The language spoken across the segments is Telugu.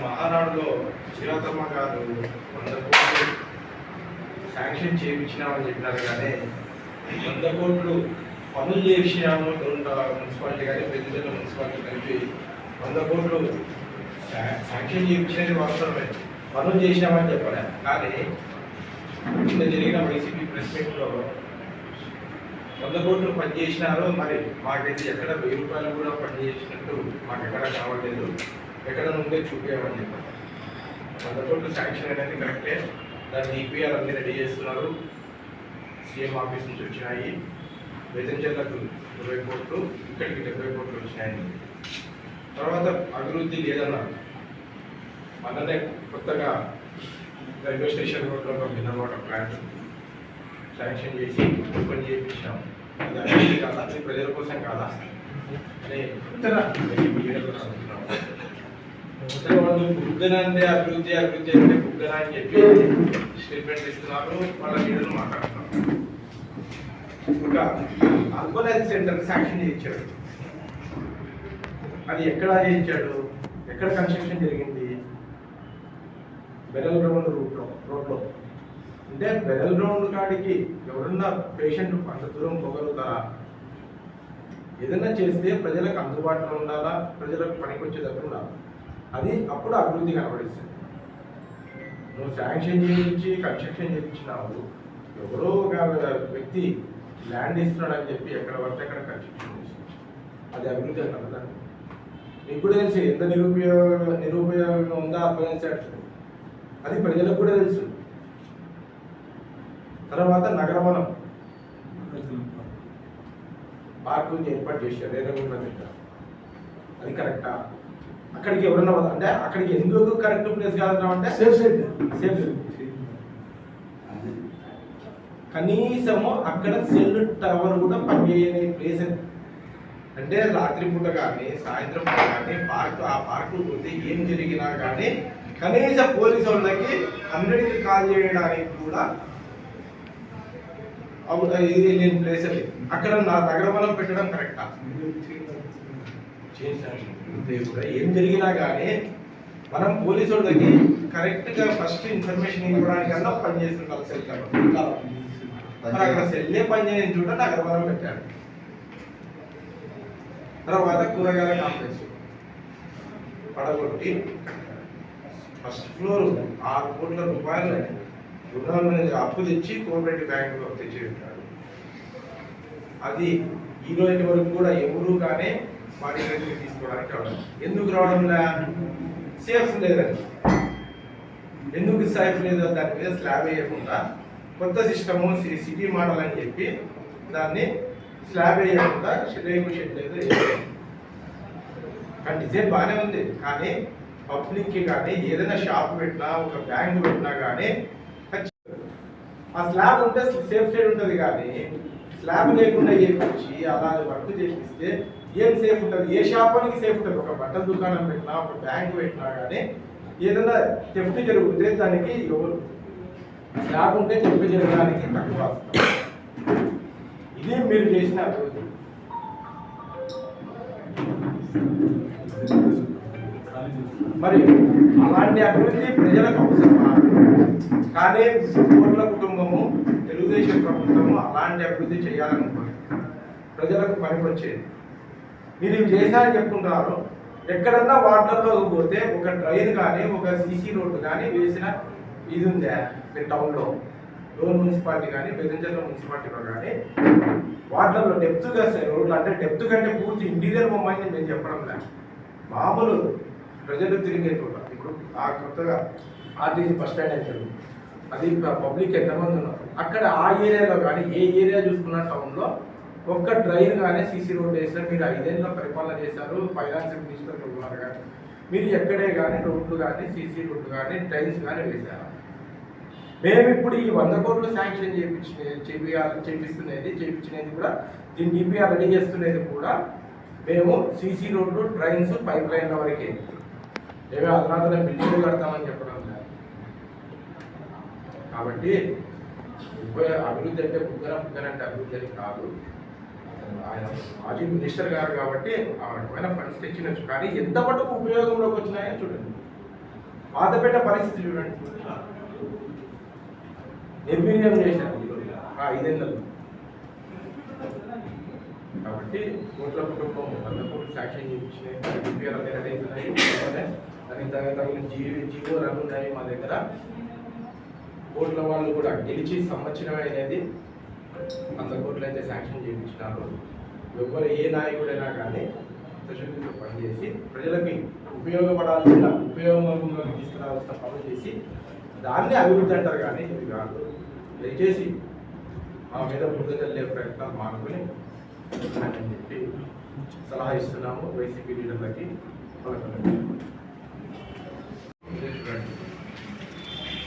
మహానాడులో శ్రీరాతమ్మ గారు 100 కోట్లు శాంక్షన్ చేయించినామని చెప్పినారు, కానీ 100 కోట్లు పనులు చేయించినాము. మున్సిపాలిటీ కానీ పెద్దల మున్సిపాలిటీ కలిపి 100 కోట్లు శాంక్షన్ చేయించినది వాస్తవమే, పనులు చేసినామని చెప్పలే. కానీ నిన్న జరిగిన వైసీపీ ప్రెస్ మీట్లో 100 కోట్లు పనిచేసినారు, మరి మాకైతే ఎక్కడ 1000 రూపాయలు కూడా పనిచేసినట్టు మాకు ఎక్కడ కావట్లేదు, ఎక్కడ నుండే చూపించామని చెప్పారు. 100 కోట్లు శాంక్షన్ అనేది కరెక్టే, దాని డిపిఆర్ అన్ని రెడీ చేస్తున్నారు. సీఎం ఆఫీస్ నుంచి వచ్చినాయి. బెదంచెర్లకు 20 కోట్లు, ఇక్కడికి 70 కోట్లు వచ్చినాయి. తర్వాత అభివృద్ధి లేదన్నారు. మననే కొత్తగా రైల్వే స్టేషన్ రోడ్లో ఒక మినరల్ వాటర్ ప్లాంట్ శాంక్షన్ చేసి ఓపెన్ చేయించాం. అది అభివృద్ధి కాదా, అది ప్రజల కోసం కాదా అని వాళ్ళు బుద్ధనంటే అభివృద్ధి అభివృద్ధి అంటే బుద్ధన అని చెప్పి స్టేట్మెంట్ ఇస్తున్నారు. వాళ్ళ లీడర్లు మాట్లాడుతున్నారు. ఇంకా అర్బన్ హెల్త్ సెంటర్ శాంక్షన్ చేయించాడు. అది ఎక్కడ చేయించాడు, ఎక్కడ కన్స్ట్రక్షన్ జరిగింది? బెరల్ గ్రౌండ్ రోడ్లో. అంటే బెరల్ గ్రౌండ్ కాడికి ఎవరన్నా పేషెంట్ అంత దూరం పోగలుగుతారా? ఏదైనా చేస్తే ప్రజలకు అందుబాటులో ఉండాలా, ప్రజలకు పనికొచ్చే దగ్గర ఉండాలి. అది అప్పుడు అభివృద్ధి కనబడిస్తుంది. నువ్వు శాంక్షన్ చేయించి కన్స్ట్రక్షన్ చేయించినావు, ఎవరో ఒక వ్యక్తి ల్యాండ్ ఇస్తున్నాడని చెప్పి ఎక్కడ పడితే అక్కడ కన్స్ట్రక్షన్ చేస్తుంది. అది అభివృద్ధి అంటారు. మీకు కూడా తెలుసు ఎంత నిరుపయోగంగా ఉందా అర్థం. అది ప్రజలకు కూడా తెలుసు. తర్వాత నగరవనం పార్కు ఏర్పాటు చేశారు రేణగుంట దగ్గర. అది కరెక్టా? అక్కడికి ఎవరన్నా అంటే అక్కడికి ఎందుకు కరెక్ట్ ప్లేస్ కాదంటే సేఫ్ కనీసము అక్కడ సెల్ టవర్ కూడా పనిచేయని ప్లేస్. అంటే రాత్రిపూట కానీ సాయంత్రం పూట కానీ ఆ పార్కు పోతే ఏం జరిగినా కానీ కనీస పోలీసు వాళ్ళకి 100కి కాల్ చేయడానికి కూడా ఇది లేని ప్లేస్ అది. అక్కడ నగరవనం పెట్టడం కరెక్టా? కూడా ఏం జరిగినా కానీ మనం పోలీసు వాళ్ళకి కరెక్ట్గా ఫస్ట్ ఇన్ఫర్మేషన్ ఇవ్వడానికన్నా పనిచేస్తుంటాం. సెల్ మరి అక్కడ సెల్లే పనిచేయని చోట నగరవనం పెట్టాడు. తర్వాత కూరగాయల కాంప్లెక్స్ పడగొట్టి ఫస్ట్ ఫ్లోర్ 6 కోట్ల రూపాయలు అప్పు తెచ్చి కోఆపరేటివ్ బ్యాంకులో తెచ్చి పెట్టాడు. అది ఈ రోజు వరకు కూడా ఎవరు కానీ వాటి తీసుకోవడానికి రావడం. ఎందుకు రావడంలా? సేఫ్ లేదని. ఎందుకు సేఫ్ లేదు? దాని మీద స్లాబ్ వేయకుండా కొత్త సిస్టము సిటీ మోడల్ అని చెప్పి దాన్ని స్లాబ్ వేయకుండా రేకు షెడ్ అయితే కానీ డిజైన్ బాగానే ఉంది. కానీ పబ్లిక్కి కానీ ఏదైనా షాప్ పెట్టినా ఒక బ్యాంక్ పెట్టినా కానీ ఆ స్లాబ్ ఉంటే సేఫ్ సైడ్ ఉంటుంది. కానీ స్లాబ్ లేకుండా చేయించి అలా వర్క్ చేపిస్తే ఏం సేఫ్ ఉంటుంది? ఏ షాపానికి సేఫ్ ఉంటుంది? ఒక బట్టల దుకాణం పెట్టినా ఒక బ్యాంక్ పెట్టినా కానీ ఏదైనా థెఫ్ట్ జరిగితే దానికి ఎవరు స్లాబ్ ఉంటే థెఫ్ట్ జరగడానికి తక్కువ. ఇది మీరు చేసిన అభివృద్ధి. మరి అలాంటి అభివృద్ధి ప్రజలకు అవసరమా? కానీ కోట్ల కుటుంబము తెలుగుదేశం ప్రభుత్వము అలాంటి అభివృద్ధి చేయాలనుకోండి, ప్రజలకు పనికొచ్చేది. మీరు ఇవి చేశారని చెప్తుంటారు. ఎక్కడన్నా వార్డుల్లో పోతే ఒక ట్రైన్ కానీ ఒక సీసీ రోడ్డు కానీ వేసిన ఇది ఉందా మీ టౌన్లో? డోన్ మున్సిపాలిటీ కానీ బెదంచెర్ల మున్సిపాలిటీలో కానీ వార్డులలో డెప్త్గా రోడ్లు, అంటే డెప్త్ కంటే పూర్తి ఇంటీరియర్ బొమ్మని నేను చెప్పడం లేదు, మామూలు ప్రజలు తిరిగే చోట. ఇప్పుడు ఆ కొత్తగా ఆర్టీసీ బస్ స్టాండ్ అవుతాడు, అది పబ్లిక్ ఎంతమంది ఉన్నారు అక్కడ. ఆ ఏరియాలో కానీ ఏ ఏరియా చూసుకున్న టౌన్లో ఒక్క ట్రైన్ కానీ సీసీ రోడ్ వేసినా మీరు 5 ఏళ్ళలో పరిపాలన చేశారు, ఫైనాన్స్ మినిస్టర్ ఉన్నారు కానీ మీరు ఎక్కడే కానీ రోడ్లు కానీ సీసీ రోడ్లు కానీ ట్రైన్స్ కానీ వేశారు. మేము ఇప్పుడు ఈ 100 కోట్లు శాంక్షన్ చేయించినది కూడా దీని డిపిఆర్ రెడీ చేస్తున్నది కూడా మేము సీసీ రోడ్లు ట్రైన్స్ పైప్ లైన్ల వరకే. మేమే అధునాతన బిల్డింగ్లు కడతామని చెప్పడం లేదు. కాబట్టి అభివృద్ధి అంటే బుగ్గన అంటే అభివృద్ధి అని కాదు. ఆయన మాజీ మినిస్టర్ గారు కాబట్టి ఆ రకమైన ఫండ్స్ తెచ్చినచ్చు. కానీ ఎంత మటుకు ఉపయోగంలోకి వచ్చినాయో చూడండి. పాతపేట పరిస్థితి చూడండి, నిర్వీర్యం చేశారు 5 ఏళ్ళలో. కాబట్టి కోట్ల కుటుంబం 100 కోట్లు శాంక్షన్ చేయించినాయి, దానికి తగిన జీవో రన్ ఉన్నాయి మా దగ్గర. కోట్ల వాళ్ళు కూడా గెలిచి సంవత్సరం అనేది 100 కోట్లు అయితే శాంక్షన్ చేయించినారు. ఎవరు ఏ నాయకుడైనా కానీ చిత్తశుద్ధితో పనిచేసి ప్రజలకి ఉపయోగపడాల్సిన ఉపయోగంలోకి తీసుకురావాల్సిన పనులు చేసి దాన్ని అభివృద్ధి అంటారు. కానీ ఇది కాదు. దయచేసి మా మీద బుద్ధి చల్లే ప్రయత్నాలు మానుకొని అని చెప్పి సలహా ఇస్తున్నాము వైసీపీ లీడర్లకి.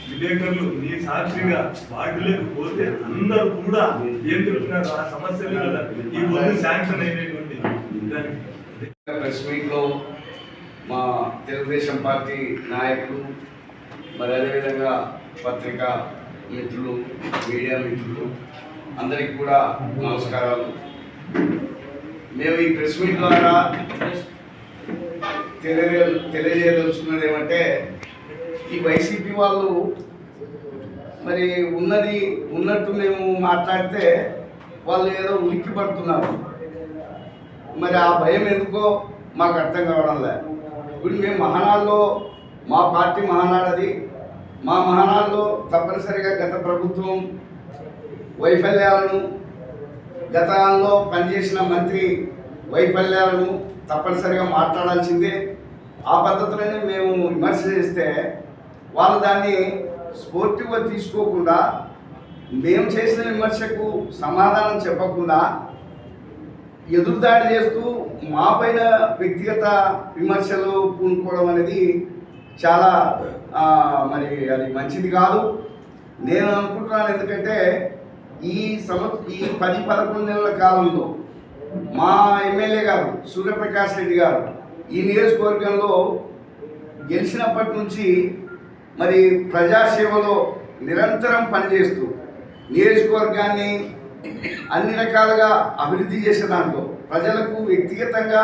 విలేకరులు నీ సాక్షిగా వాటిలోకి పోతే అందరూ కూడా ఏం చెప్తున్నారు ఆ సమస్యలు కదా ఈ ముందు శాంక్షన్ అయినటువంటి ప్రెస్ మీట్లో మా తెలుగుదేశం పార్టీ నాయకులు, మరి అదేవిధంగా పత్రికా మిత్రులు, మీడియా మిత్రులు అందరికీ కూడా నమస్కారాలు. మేము ఈ ప్రెస్ మీట్ ద్వారా తెలియజేయదలుచుకున్నది ఏమంటే, ఈ వైసీపీ వాళ్ళు మరి ఉన్నట్టు మేము మాట్లాడితే వాళ్ళు ఏదో ఉలిక్కి పడుతున్నారు. మరి ఆ భయం ఎందుకో మాకు అర్థం కావడం లేదు. ఇప్పుడు మేము మహానాడులో మా పార్టీ మహానాడు మా మహానాడులో తప్పనిసరిగా గత ప్రభుత్వం వైఫల్యాలను, గతంలో పనిచేసిన మంత్రి వైఫల్యాలను తప్పనిసరిగా మాట్లాడాల్సిందే. ఆ పద్ధతిలోనే మేము విమర్శ చేస్తే వాళ్ళు దాన్ని స్పోర్టివ్గా తీసుకోకుండా, మేము చేసిన విమర్శకు సమాధానం చెప్పకుండా ఎదురుదాడి చేస్తూ మా పైన వ్యక్తిగత విమర్శలు పూనుకోవడం అనేది చాలా మరి అది మంచిది కాదు నేను అనుకుంటున్నాను. ఎందుకంటే ఈ 10-11 నెలల కాలంలో మా ఎమ్మెల్యే గారు సూర్యప్రకాష్ రెడ్డి గారు ఈ నియోజకవర్గంలో గెలిచినప్పటి నుంచి మరి ప్రజాసేవలో నిరంతరం పనిచేస్తూ నియోజకవర్గాన్ని అన్ని రకాలుగా అభివృద్ధి చేసే దాంట్లో ప్రజలకు వ్యక్తిగతంగా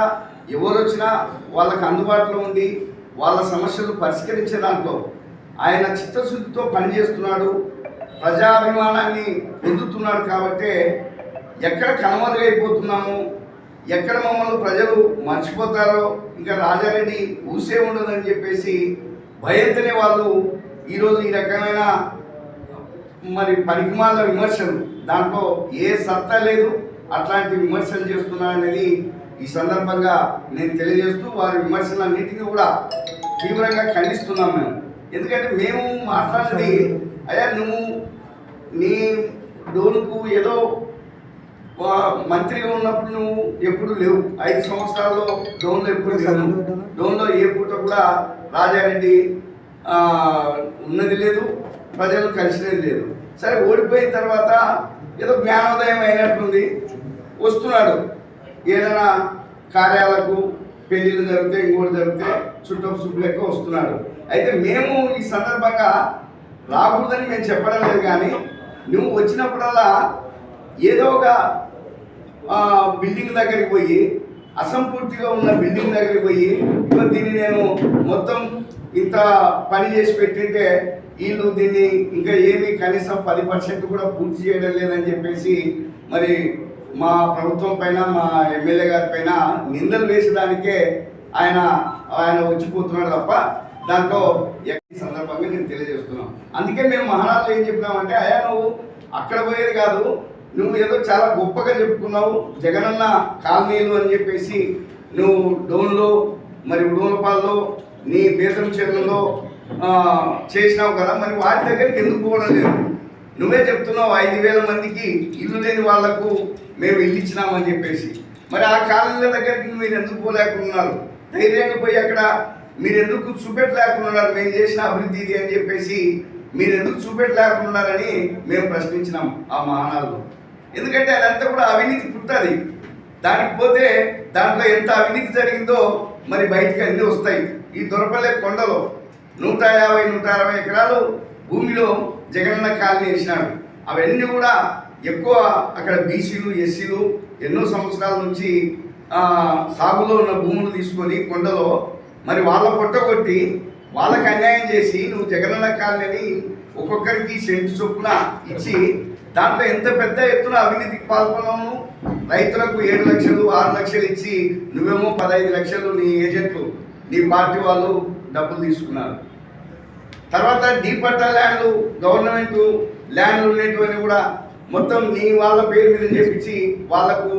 ఎవరు వచ్చినా వాళ్ళకు అందుబాటులో ఉండి వాళ్ళ సమస్యలు పరిష్కరించే దాంట్లో ఆయన చిత్తశుద్ధితో పనిచేస్తున్నాడు, ప్రజాభిమానాన్ని పొందుతున్నాడు. కాబట్టి ఎక్కడ కనుమరుగైపోతున్నాము, ఎక్కడ మమ్మల్ని ప్రజలు మర్చిపోతారో, ఇంకా రాజారెడ్డి ఊసే ఉండదని చెప్పేసి భయంతోనే వాళ్ళు ఈరోజు ఈ రకమైన మరి పనికిమాల విమర్శలు, దాంట్లో ఏ సత్తా లేదు అట్లాంటి విమర్శలు చేస్తున్నారనేది ఈ సందర్భంగా నేను తెలియజేస్తూ వారి విమర్శలన్నింటినీ కూడా తీవ్రంగా ఖండిస్తున్నాం మేము. ఎందుకంటే మేము మాట్లాడేది అయ్యా నువ్వు నీ డోన్కు ఏదో మంత్రిగా ఉన్నప్పుడు నువ్వు ఎప్పుడు లేవు, 5 సంవత్సరాల్లో డోన్లో ఎప్పుడు లేవు, డోన్లో ఏ పూట కూడా రాజారెడ్డి ఉన్నది లేదు, ప్రజలు కలిసినది లేదు. సరే ఓడిపోయిన తర్వాత ఏదో జ్ఞానోదయం అయినట్టుంది, వస్తున్నాడు ఏదైనా కార్యాలకు పెళ్ళిళ్ళు జరిగితే ఇంకోటి జరిగితే చుట్టపు లెక్క వస్తున్నాడు. అయితే మేము ఈ సందర్భంగా రాకూడదని మేము చెప్పడం లేదు, కానీ నువ్వు వచ్చినప్పుడల్లా ఏదో ఒక బిల్డింగ్ దగ్గరికి పోయి, అసంపూర్తిగా ఉన్న బిల్డింగ్ దగ్గరికి పోయి దీన్ని నేను మొత్తం ఇంత పని చేసి పెట్టింటే వీళ్ళు దీన్ని ఇంకా ఏమీ కనీసం 10% కూడా పూర్తి చేయడం లేదని చెప్పేసి మరి మా ప్రభుత్వం పైన, మా ఎమ్మెల్యే గారి పైన నిందలు వేసేదానికే ఆయన వచ్చిపోతున్నాడు తప్ప దాంట్లో ఈ సందర్భంగా నేను తెలియజేస్తున్నాం. అందుకే మేము మహానాడులో ఏం చెప్పినామంటే, అయ్యా నువ్వు అక్కడ పోయేది కాదు, నువ్వు ఏదో చాలా గొప్పగా చెప్పుకున్నావు జగనన్న కాలనీలు అని చెప్పేసి, నువ్వు డోన్లో మరి ఉడమలపాల్లో నీ బేతం చెరువులో చేసినావు కదా, మరి వాటి దగ్గరికి ఎందుకు పోవడం లేదు? నువ్వే చెప్తున్నావు 5,000 మందికి ఇల్లు లేని వాళ్లకు మేము ఇల్లు ఇచ్చినామని చెప్పేసి, మరి ఆ కాలనీల దగ్గరికి మీరు ఎందుకు పోలేకున్నారు? ధైర్యంగా పోయి అక్కడ మీరు ఎందుకు చూపెట్టలేకున్నారు మేము చేసిన అభివృద్ధి ఇది అని చెప్పేసి మీరు ఎందుకు చూపెట్టలేకున్నారని మేము ప్రశ్నించినాం ఆ మహానాడులో. ఎందుకంటే అదంతా కూడా అవినీతి పుట్టది, దానికి పోతే దాంట్లో ఎంత అవినీతి జరిగిందో మరి బయటికి అన్నీ వస్తాయి. ఈ దొరపల్లె కొండలో 150-160 ఎకరాలు భూమిలో జగనన్న కాలనీ వేసినాడు. అవన్నీ కూడా ఎక్కువ అక్కడ బీసీలు ఎస్సీలు ఎన్నో సంవత్సరాల నుంచి సాగులో ఉన్న భూములు తీసుకొని కొండలో మరి వాళ్ళ పొట్టగొట్టి వాళ్ళకి అన్యాయం చేసి నువ్వు జగనన్న కాలనీ ఒక్కొక్కరికి సెంటు చొప్పున ఇచ్చి దాంట్లో ఎంత పెద్ద ఎత్తున అవినీతికి పాల్గొన్నావు. రైతులకు 7 లక్షలు 6 లక్షలు ఇచ్చి నువ్వేమో 15 లక్షలు నీ ఏజెంట్లు నీ పార్టీ వాళ్ళు డబ్బులు తీసుకున్నారు. తర్వాత డీ పట్టా ల్యాండ్లు గవర్నమెంట్ ల్యాండ్లు ఉండేటివన్నీ కూడా మొత్తం నీ వాళ్ళ పేరు మీద చేపించి వాళ్లకు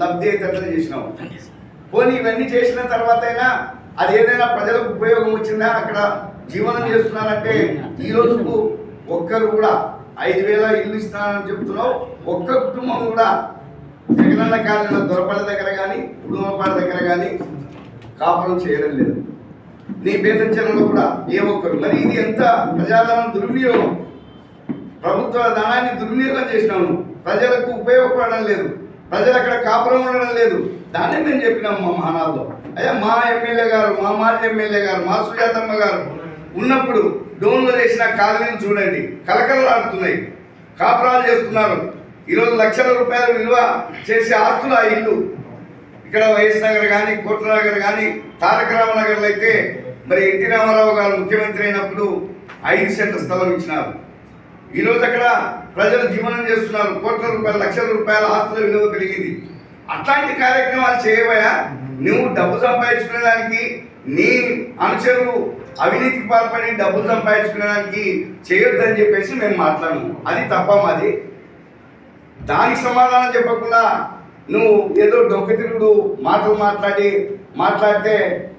లబ్ధి అయ్యేటట్లు చేసినావు. పోనీ ఇవన్నీ చేసిన తర్వాత అయినా అది ఏదైనా ప్రజలకు ఉపయోగం వచ్చిందా? అక్కడ జీవనం చేస్తున్నారంటే ఈ రోజుకు ఒక్కరు కూడా 5,000 ఇల్లు ఇస్తానని చెప్తున్నావు. ఒక్క కుటుంబం కూడా జగనన్న కాలనీలో దొరపల్లి దగ్గర కానీ ఉడుమపాడు దగ్గర కానీ కాపురం చేయడం లేదు. నీ బేతంచెలలో కూడా ఏ ఒక్కరు. మరి ఇది ఎంత ప్రజాధనం దుర్వినియోగం, ప్రభుత్వ ధనాన్ని దుర్వినియోగం చేసినాము. ప్రజలకు ఉపయోగపడడం లేదు, ప్రజలు అక్కడ కాపురం ఉండడం లేదు. దాన్నే మేము చెప్పినాం మా మహానాల్లో. అయ్యా మా ఎమ్మెల్యే గారు, మా మాజీ ఎమ్మెల్యే గారు, మా సుజాతమ్మ గారు ఉన్నప్పుడు డోన్లో చేసిన కాలనీలు చూడండి, కలకలలాడుతున్నాయి, కాపురాలు చేస్తున్నారు. ఈరోజు లక్షల రూపాయలు విలువ చేసే ఆస్తులు ఆ ఇల్లు. ఇక్కడ వైఎస్ నగర్ కానీ కోట్ల నగర్ కానీ తారక రామనగర్లో అయితే మరి ఎన్టీ రామారావు గారు ముఖ్యమంత్రి అయినప్పుడు 5 సెంట్ల స్థలం ఇచ్చినారు. ఈరోజు అక్కడ ప్రజలు జీవనం చేస్తున్నారు. కోట్ల రూపాయలు లక్షల రూపాయల ఆస్తుల విలువ పెరిగింది. అట్లాంటి కార్యక్రమాలు చేయబోయా నువ్వు డబ్బు సంపాదించుకునేదానికి, నీ అనుచరులు అవినీతికి పాల్పడి డబ్బులు సంపాదించుకునేదానికి చేయొద్దని చెప్పేసి మేము మాట్లాడము. అది తప్ప మాది. దానికి సమాధానం చెప్పకుండా నువ్వు ఏదో డొక్కతిరుగుడు మాటలు మాట్లాడితే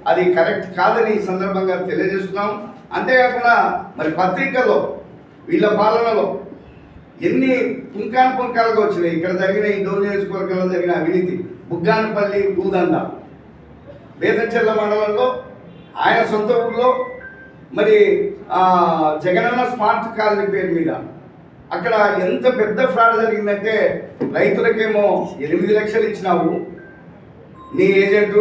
అది కరెక్ట్ కాదని ఈ సందర్భంగా తెలియజేస్తున్నాం. అంతేకాకుండా మరి పత్రికల్లో వీళ్ళ పాలనలో ఎన్ని పుంకాలుగా వచ్చినాయి. ఇక్కడ జరిగిన ఈ డోన్ నియోజకవర్గంలో జరిగిన అవినీతి, బుగ్గానపల్లి భూదంద, బేతంచెర్ల మండలంలో ఆయన సొంత ఊళ్ళో మరి జగనన్న స్మార్ట్ కాలనీ పేరు మీద అక్కడ ఎంత పెద్ద ఫ్రాడ్ జరిగిందంటే రైతులకేమో 8 లక్షలు ఇచ్చినావు. నీ ఏజెంటు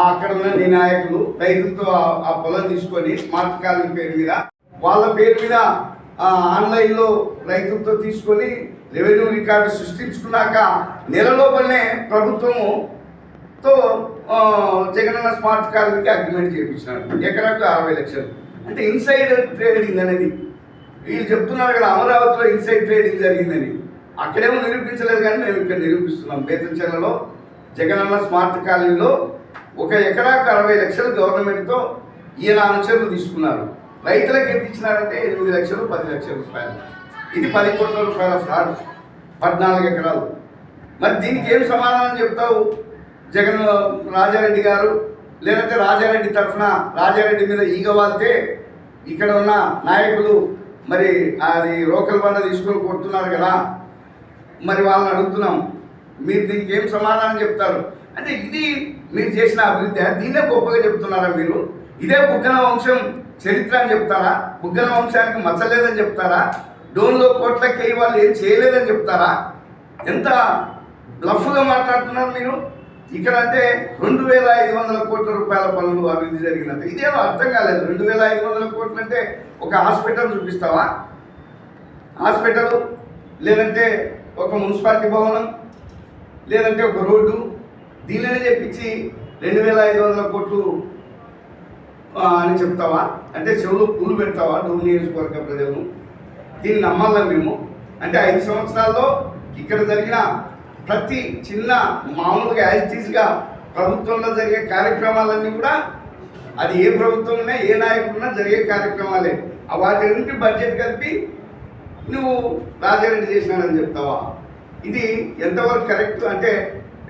అక్కడ ఉన్న నీ నాయకులు రైతులతో ఆ పొలం తీసుకొని స్మార్ట్ కాలనీ పేరు మీద వాళ్ళ పేరు మీద ఆన్లైన్లో రైతులతో తీసుకొని రెవెన్యూ రికార్డు సృష్టించుకున్నాక నెలలోపలనే ప్రభుత్వముతో జగనన్న స్మార్ట్ కాలనీకి అగ్రిమెంట్ చేయించినాడు. ఎకరాకు 60 లక్షలు. అంటే ఇన్సైడ్ ట్రేడింగ్ అనేది వీళ్ళు చెప్తున్నారు కదా, అమరావతిలో ఇన్సైడ్ ట్రేడింగ్ జరిగిందని. అక్కడేమో నిరూపించలేదు, కానీ మేము ఇక్కడ నిరూపిస్తున్నాం. బేతంచెర్లలో జగనన్న స్మార్ట్ కాలనీలో 1 ఎకరాకు 60 లక్షలు గవర్నమెంట్తో ఈయన అనుచరులు తీసుకున్నారు. రైతులకు ఎంత ఇచ్చినారంటే 8 లక్షలు 10 లక్షల రూపాయలు. ఇది 10 కోట్ల రూపాయల ఫ్రాడ్, 14 ఎకరాలు. మరి దీనికి ఏం సమాధానం చెప్తావు జగన్ రాజారెడ్డి గారు? లేదంటే రాజారెడ్డి తరఫున రాజారెడ్డి మీద ఈగ వాళ్తే ఇక్కడ ఉన్న నాయకులు మరి అది రోకల్ బండ తీసుకొని కొడుతున్నారు కదా, మరి వాళ్ళని అడుగుతున్నాం, మీరు దీనికి ఏం సమాధానం చెప్తారు? అంటే ఇది మీరు చేసిన అభివృద్ధి, దీన్నే గొప్పగా చెప్తున్నారా మీరు? ఇదే బుగ్గన వంశం చరిత్ర అని చెప్తారా? బుగ్గన వంశానికి మచ్చలేదని చెప్తారా? డోన్లో కోట్లకి వాళ్ళు ఏం చేయలేదని చెప్తారా? ఎంత బ్లఫ్గా మాట్లాడుతున్నారు మీరు. ఇక్కడ అంటే 2,500 కోట్ల రూపాయల పనులు అభివృద్ధి జరిగినంత ఇదేమో అర్థం కాలేదు. 2,500 కోట్లు అంటే ఒక హాస్పిటల్ చూపిస్తావా? హాస్పిటల్, లేదంటే ఒక మున్సిపాలిటీ భవనం, లేదంటే ఒక రోడ్డు, దీనినే చెప్పించి 2,500 కోట్లు అని చెప్తావా? అంటే చెవులు పూలు పెడతావా డోన్ నియోజకవర్గ ప్రజలను? దీన్ని నమ్మాలా మేము? అంటే 5 సంవత్సరాల్లో ఇక్కడ జరిగిన ప్రతి చిన్న మామూలుగా యాజిటీస్గా ప్రభుత్వంలో జరిగే కార్యక్రమాలన్నీ కూడా అది ఏ ప్రభుత్వం ఉన్నా ఏ నాయకుడున్నా జరిగే కార్యక్రమాలే. వాటి బడ్జెట్ కలిపి నువ్వు రాజారెడ్డి చేసినాడని చెప్తావా? ఇది ఎంతవరకు కరెక్ట్? అంటే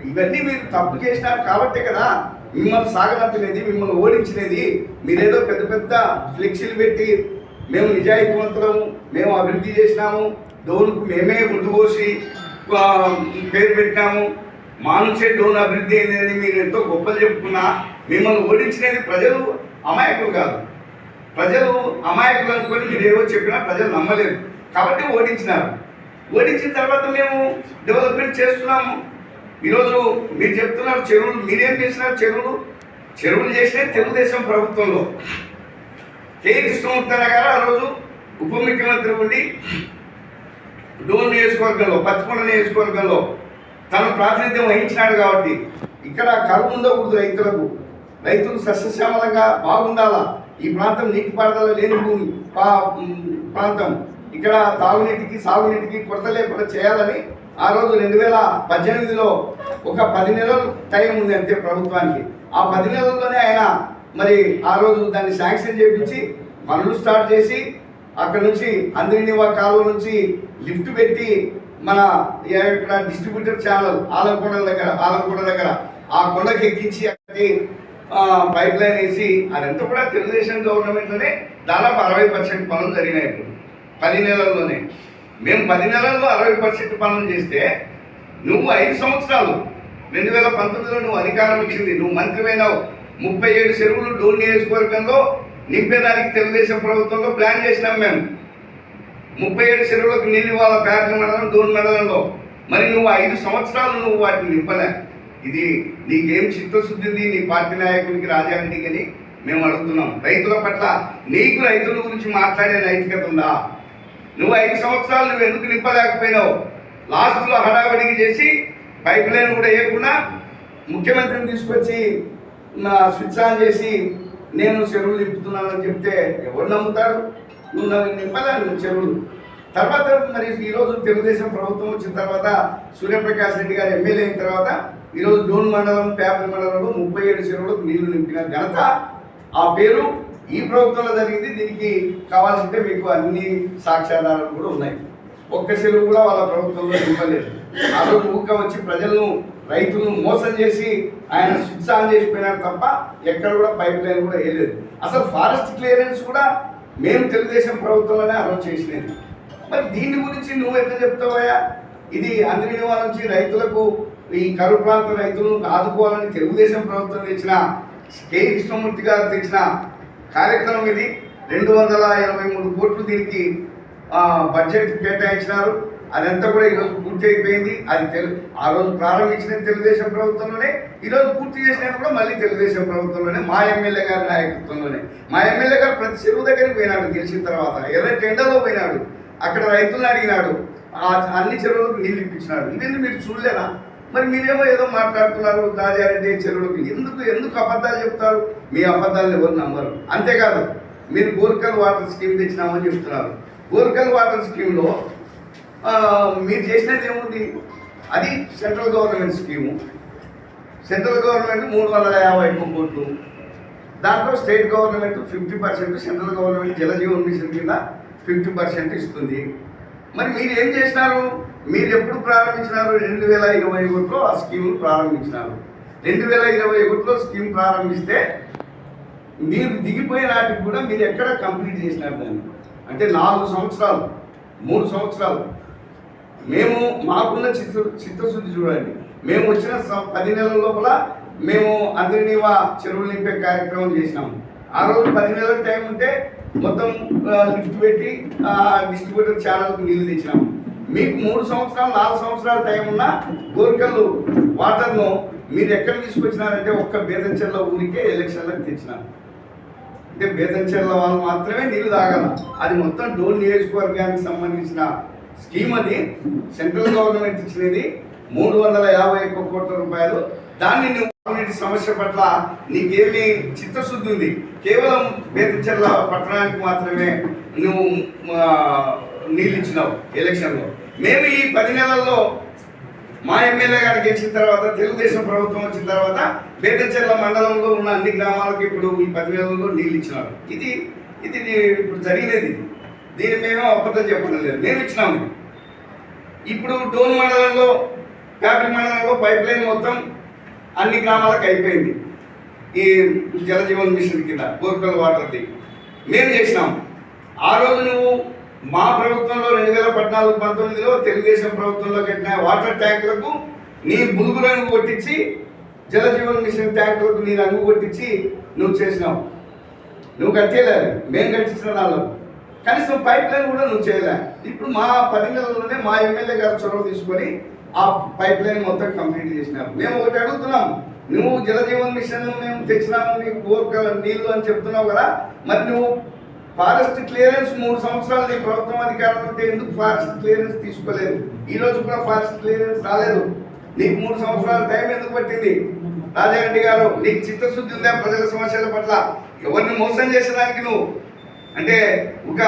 ఇవన్నీ మీరు తప్పు చేసినారు కాబట్టే కదా మిమ్మల్ని సాగనంపినది, మిమ్మల్ని ఓడించినది. మీరేదో పెద్ద పెద్ద ఫ్లెక్సీలు పెట్టి మేము నిజాయితీవంతులము, మేము అభివృద్ధి చేసినాము, డోన్కు మేమే ముందు పోసి పేరు పెట్టినాము, మా నుంచే డోన్ అభివృద్ధి అయిందని మీరు ఎంతో గొప్పలు చెప్పుకున్నా మిమ్మల్ని ఓడించినది ప్రజలు అమాయకులు కాదు. ప్రజలు అమాయకులు అనుకొని మీరు ఏవో చెప్పినా ప్రజలు నమ్మలేదు కాబట్టి ఓడించినారు. ఓడించిన తర్వాత మేము డెవలప్మెంట్ చేస్తున్నాము. ఈరోజు మీరు చెప్తున్నారు చెరువులు, మీరేం చేసినారు? చెరువులు చేసినది తెలుగుదేశం ప్రభుత్వంలో. కే కృష్ణమూర్తి గారు ఆ రోజు ఉప ముఖ్యమంత్రి ఉండి డోన్ నియోజకవర్గంలో, పత్తికొండ నియోజకవర్గంలో తను ప్రాతినిధ్యం వహించినాడు కాబట్టి ఇక్కడ కరువు ఉండకూడదు రైతులు సస్యశ్యామలంగా బాగుండాలా. ఈ ప్రాంతం నీటిపారుదల లేని భూమి ప్రాంతం, ఇక్కడ తాగునీటికి సాగునీటికి కొరత లేకుండా చేయాలని ఆ రోజు 2018లో ఒక 10 నెలలు టైం ఉంది అంతే ప్రభుత్వానికి. ఆ 10 నెలల్లోనే ఆయన మరి ఆ రోజు దాన్ని శాంక్షన్ చేయించి పనులు స్టార్ట్ చేసి అక్కడ నుంచి అంద్రినివా కాలువ నుంచి లిఫ్ట్ పెట్టి మన ఇక్కడ డిస్ట్రిబ్యూటర్ ఛానల్ ఆలంకొండ దగ్గర ఆ కొండకి ఎక్కించి అక్కడికి పైప్ లైన్ వేసి అదంతా కూడా తెలుగుదేశం గవర్నమెంట్లోనే దాదాపు 60% పనులు జరిగినాయి. 10 నెలల్లోనే మేము 10 నెలల్లో 60% పనులు చేస్తే నువ్వు 5 సంవత్సరాలు 2019లో నువ్వు అధికారం వచ్చింది, నువ్వు మంత్రివైనావు. 37 చెరువులు డోన్ నియోజకవర్గంలో నింపేదానికి తెలుగుదేశం ప్రభుత్వంలో ప్లాన్ చేసినాం మేము. 37 చెరువులకు నీళ్ళు ఇవ్వాలి పేర్ల మండలం డోన్ మండలంలో. మరి నువ్వు 5 సంవత్సరాలు నువ్వు వాటిని నింపలే. ఇది నీకేం చిత్తశుద్ధి ఉంది నీ పార్టీ నాయకుడికి రాజారెడ్డికి అని మేము అడుగుతున్నాం. రైతుల పట్ల నీకు రైతుల గురించి మాట్లాడే నైతికత ఉందా? నువ్వు 5 సంవత్సరాలు నువ్వు ఎందుకు నింపలేకపోయినావు? లాస్ట్లో హడావడికి చేసి పైప్ లైన్ కూడా వేయకుండా ముఖ్యమంత్రిని తీసుకొచ్చి స్విచ్ ఆన్ చేసి నేను చెరువులు నింపుతున్నానని చెప్తే ఎవరు నమ్ముతారు? నువ్వు నింపలేను చెరువులు. తర్వాత మరి ఈరోజు తెలుగుదేశం ప్రభుత్వం వచ్చిన తర్వాత సూర్యప్రకాష్ రెడ్డి గారు ఎమ్మెల్యే అయిన తర్వాత ఈరోజు డోన్ మండలం పేపర్ మండలంలో 37 చెరువులకు నీళ్లు నింపిన ఘనత ఆ పేరు ఈ ప్రభుత్వంలో జరిగింది. దీనికి కావాల్సింటే మీకు అన్ని సాక్ష్యాధారాలు కూడా ఉన్నాయి. ఒక్క చెరువు కూడా వాళ్ళ ప్రభుత్వంలో నింపలేదు. ఆ రోజు ఊక వచ్చి ప్రజలను రైతులను మోసం చేసి ఆయన స్విచ్ ఆన్ చేసిపోయినారు తప్ప ఎక్కడ కూడా పైప్ లైన్ కూడా వేయలేదు. అసలు ఫారెస్ట్ క్లియరెన్స్ కూడా మేము తెలుగుదేశం ప్రభుత్వంలోనే ఆ రోజు చేసినది. మరి దీని గురించి నువ్వు ఎట్లా చెప్తావయ్యా? ఇది అంద్రినివా నుంచి రైతులకు ఈ కరువు ప్రాంత రైతులను ఆదుకోవాలని తెలుగుదేశం ప్రభుత్వం తెచ్చిన కె కృష్ణమూర్తి గారు తెచ్చిన కార్యక్రమం ఇది. 283 కోట్లు దీనికి బడ్జెట్ కేటాయించినారు. అదంతా కూడా ఈరోజు పూర్తి అయిపోయింది. అది ఆ రోజు ప్రారంభించిన తెలుగుదేశం ప్రభుత్వంలోనే, ఈరోజు పూర్తి చేసినది కూడా మళ్ళీ తెలుగుదేశం ప్రభుత్వంలోనే, మా ఎమ్మెల్యే గారి నాయకత్వంలోనే. మా ఎమ్మెల్యే గారు ప్రతి చెరువు దగ్గరికి పోయినాడు గెలిచిన తర్వాత, ఎర్ర టెండర్లో పోయినాడు, అక్కడ రైతులను అడిగినాడు, అన్ని చెరువులకు నీళ్ళు ఇప్పించినాడు. ఇవన్నీ మీరు చూడలేదా? మరి మీరేమో ఏదో మాట్లాడుతున్నారు రాజారెడ్డి చెరువులకు. ఎందుకు అబద్ధాలు చెప్తారు? మీ అబద్ధాలను ఎవరు నమ్మరు. అంతేకాదు మీరు గోర్కల్ వాటర్ స్కీమ్ తెచ్చినామని చెప్తున్నారు. గోర్కల్ వాటర్ స్కీమ్లో మీరు చేసినది ఏముంది? అది central government scheme. Central government 351 కోట్లు, దాంట్లో state government 50%, central government Jal Jeevan mission కింద 50% ఇస్తుంది. మరి మీరు ఏం చేసినారు? మీరు ఎప్పుడు ప్రారంభించినారు? 2021లో ఆ స్కీమ్ను ప్రారంభించినారు. 2021లో స్కీమ్ ప్రారంభిస్తే మీరు దిగిపోయే నాటికి కూడా మీరు ఎక్కడ కంప్లీట్ చేసినారు దాన్ని? అంటే 4 సంవత్సరాలు 3 సంవత్సరాలు. మేము మాకున్న చిత్తశుద్ధి చూడండి. మేము వచ్చిన 10 నెలల లోపల మేము అంద్రినివా చెరువులు నింపే కార్యక్రమం చేసినాము. ఆ రోజు 10 నెలల టైం ఉంటే మొత్తం లిఫ్ట్ పెట్టి డిస్ట్రిబ్యూటర్ ఛానల్కి నీళ్ళు తెచ్చినాము. మీకు 3 సంవత్సరాలు 4 సంవత్సరాల టైం ఉన్న గోర్కల్ వాటర్ను మీరు ఎక్కడ తీసుకొచ్చినారంటే ఒక్క బేతంచెర్ల ఊరికే ఎలక్షన్లకు తెచ్చినారు. అంటే బేతంచెర్ల వాళ్ళు మాత్రమే నీళ్లు తాగాల. అది మొత్తం డోన్ నియోజకవర్గానికి సంబంధించిన స్కీమ్. అది సెంట్రల్ గవర్నమెంట్ ఇచ్చినది 351 కోట్ల రూపాయలు. దాన్ని నువ్వు సమస్య పట్ల నీకేమి చిత్తశుద్ధి ఉంది? కేవలం బేతంచెర్ల పట్టణానికి మాత్రమే నువ్వు నీళ్ళు ఇచ్చినావు ఎలక్షన్లో. మేము ఈ 10 నెలల్లో మా ఎమ్మెల్యే గారు గెలిచిన తర్వాత, తెలుగుదేశం ప్రభుత్వం వచ్చిన తర్వాత బేతంచెర్ల మండలంలో ఉన్న అన్ని గ్రామాలకు ఇప్పుడు ఈ 10 నెలల్లో నీళ్ళు ఇచ్చినారు. ఇది ఇప్పుడు జరిగినది. దీన్ని మేము అబద్ధం చెప్పడం లేదు, మేము ఇచ్చినాము. ఇప్పుడు డోన్ మండలంలో, పేపర్ మండలంలో పైప్ లైన్ మొత్తం అన్ని గ్రామాలకు అయిపోయింది. ఈ జలజీవన్ మిషన్ కింద గోర్కల్ వాటర్ది మేము చేసినాం. ఆ రోజు నువ్వు మా ప్రభుత్వంలో 2014-19లో తెలుగుదేశం ప్రభుత్వంలో కట్టిన వాటర్ ట్యాంకులకు నీ బులుగు రంగు కొట్టించి, జలజీవన్ మిషన్ ట్యాంకులకు నీ రంగు కొట్టించి నువ్వు చేసినావు. నువ్వు కట్టేలేదు, మేము కట్టించిన దానిలో కనీసం పైప్ లైన్ కూడా నువ్వు చేయలే. ఇప్పుడు మా 10 నెలల్లోనే మా ఎమ్మెల్యే గారు చొరవ తీసుకొని ఆ పైప్ లైన్ మొత్తం కంప్లీట్ చేసినాము. మేము ఒకటి అడుగుతున్నాం, నువ్వు జలజీవన్ మిషన్ మేము తెచ్చినాము నీకు నీళ్ళు అని చెప్తున్నావు కదా, మరి నువ్వు ఫారెస్ట్ క్లియరెన్స్ 3 సంవత్సరాలు నీ ప్రభుత్వం అధికారం ఉంటే ఎందుకు ఫారెస్ట్ క్లియరెన్స్ తీసుకోలేదు? ఈ రోజు కూడా ఫారెస్ట్ క్లియరెన్స్ రాలేదు. నీకు 3 సంవత్సరాల టైం ఎందుకు పట్టింది? రాజారెడ్డి గారు, నీకు చిత్తశుద్ధి ఉందా ప్రజల సమస్యల పట్ల? ఎవరిని మోసం చేసేదానికి నువ్వు అంటే ఒక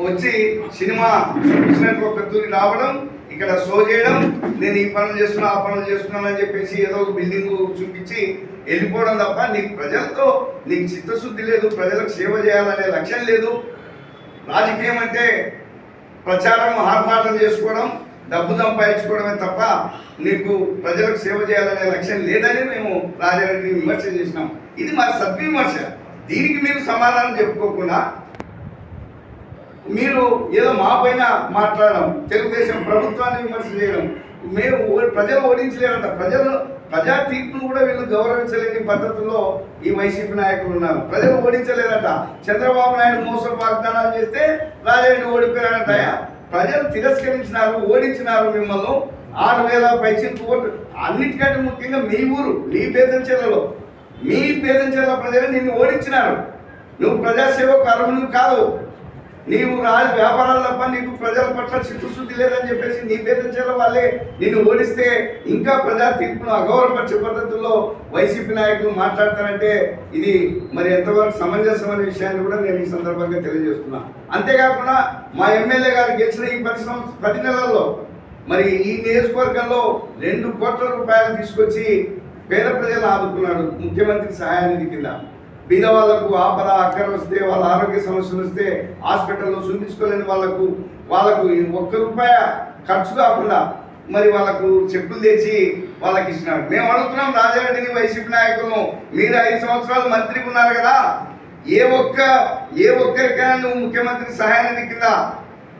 వచ్చి సినిమా చూసినట్టు ఒక తూరి రావడం, ఇక్కడ షో చేయడం, నేను ఈ పనులు చేస్తున్నా ఆ పనులు చేస్తున్నాను అని చెప్పేసి ఏదో ఒక బిల్డింగ్ చూపించి వెళ్ళిపోవడం తప్ప నీకు ప్రజలతో నీకు చిత్తశుద్ధి లేదు, ప్రజలకు సేవ చేయాలనే లక్ష్యం లేదు. రాజకీయం అంటే ప్రచారం ఆర్భాటం చేసుకోవడం, డబ్బు సంపాదించుకోవడమే తప్ప నీకు ప్రజలకు సేవ చేయాలనే లక్ష్యం లేదని మేము రాజారెడ్డిని విమర్శ చేసినాం. ఇది మా సద్విమర్శ. దీనికి మీరు సమాధానం చెప్పుకోకుండా మీరు ఏదో మా పైన మాట్లాడడం, తెలుగుదేశం ప్రభుత్వాన్ని విమర్శ చేయడం, మేము ప్రజలు ఓడించలేరంట. ప్రజా తీర్పును కూడా వీళ్ళు గౌరవించలేని పద్ధతుల్లో ఈ వైసీపీ నాయకులు ఉన్నారు. ప్రజలు ఓడించలేరట. చంద్రబాబు నాయుడు మోసం వాగ్దానాలు చేస్తే రాజారెడ్డి ఓడిపోయారంట. ప్రజలు తిరస్కరించినారు, ఓడించినారు మిమ్మల్ని. 6,000 పైచిలకు ఓట్లు. అన్నిటికంటే ముఖ్యంగా మీ ఊరు, మీ బేదంచెర్లలో, మీ బేదంచెర్ల ప్రజలు నిన్ను ఓడించినారు. నువ్వు ప్రజాసేవకు అర్హులు కాదు. నీవు వ్యాపారాలు తప్ప నీకు ప్రజల పట్ల చిత్తశుద్ధి లేదని చెప్పేసి నీ బేదంచెర్ల వాళ్ళే నిన్ను ఓడిస్తే ఇంకా ప్రజా తీర్పును అగౌరవపరిచే పద్ధతుల్లో వైసీపీ నాయకులు మాట్లాడతారంటే ఇది మరి ఎంతవరకు సమంజసమైన విషయాన్ని కూడా నేను ఈ సందర్భంగా తెలియజేస్తున్నా. అంతేకాకుండా మా ఎమ్మెల్యే గారు గెలిచిన ఈ 10 నెలల్లో మరి ఈ నియోజకవర్గంలో 2 కోట్ల రూపాయలు తీసుకొచ్చి పేద ప్రజలను ఆదుకున్నాడు ముఖ్యమంత్రి సహాయ నిధి కింద. బీద వాళ్ళకు ఆపద అక్కర వస్తే, వాళ్ళ ఆరోగ్య సమస్యలు వస్తే హాస్పిటల్లో చూపించుకోలేని వాళ్ళకు 1 రూపాయి ఖర్చు కాకుండా మరి వాళ్ళకు చెప్పులు తెచ్చి వాళ్ళకి ఇచ్చినాడు. మేము అడుగుతున్నాం రాజారెడ్డిని, వైసీపీ నాయకులను, మీరు 5 సంవత్సరాలు మంత్రిగా ఉన్నారు కదా, ఏ ఒక్కరికైనా నువ్వు ముఖ్యమంత్రి సహాయ నిధి కింద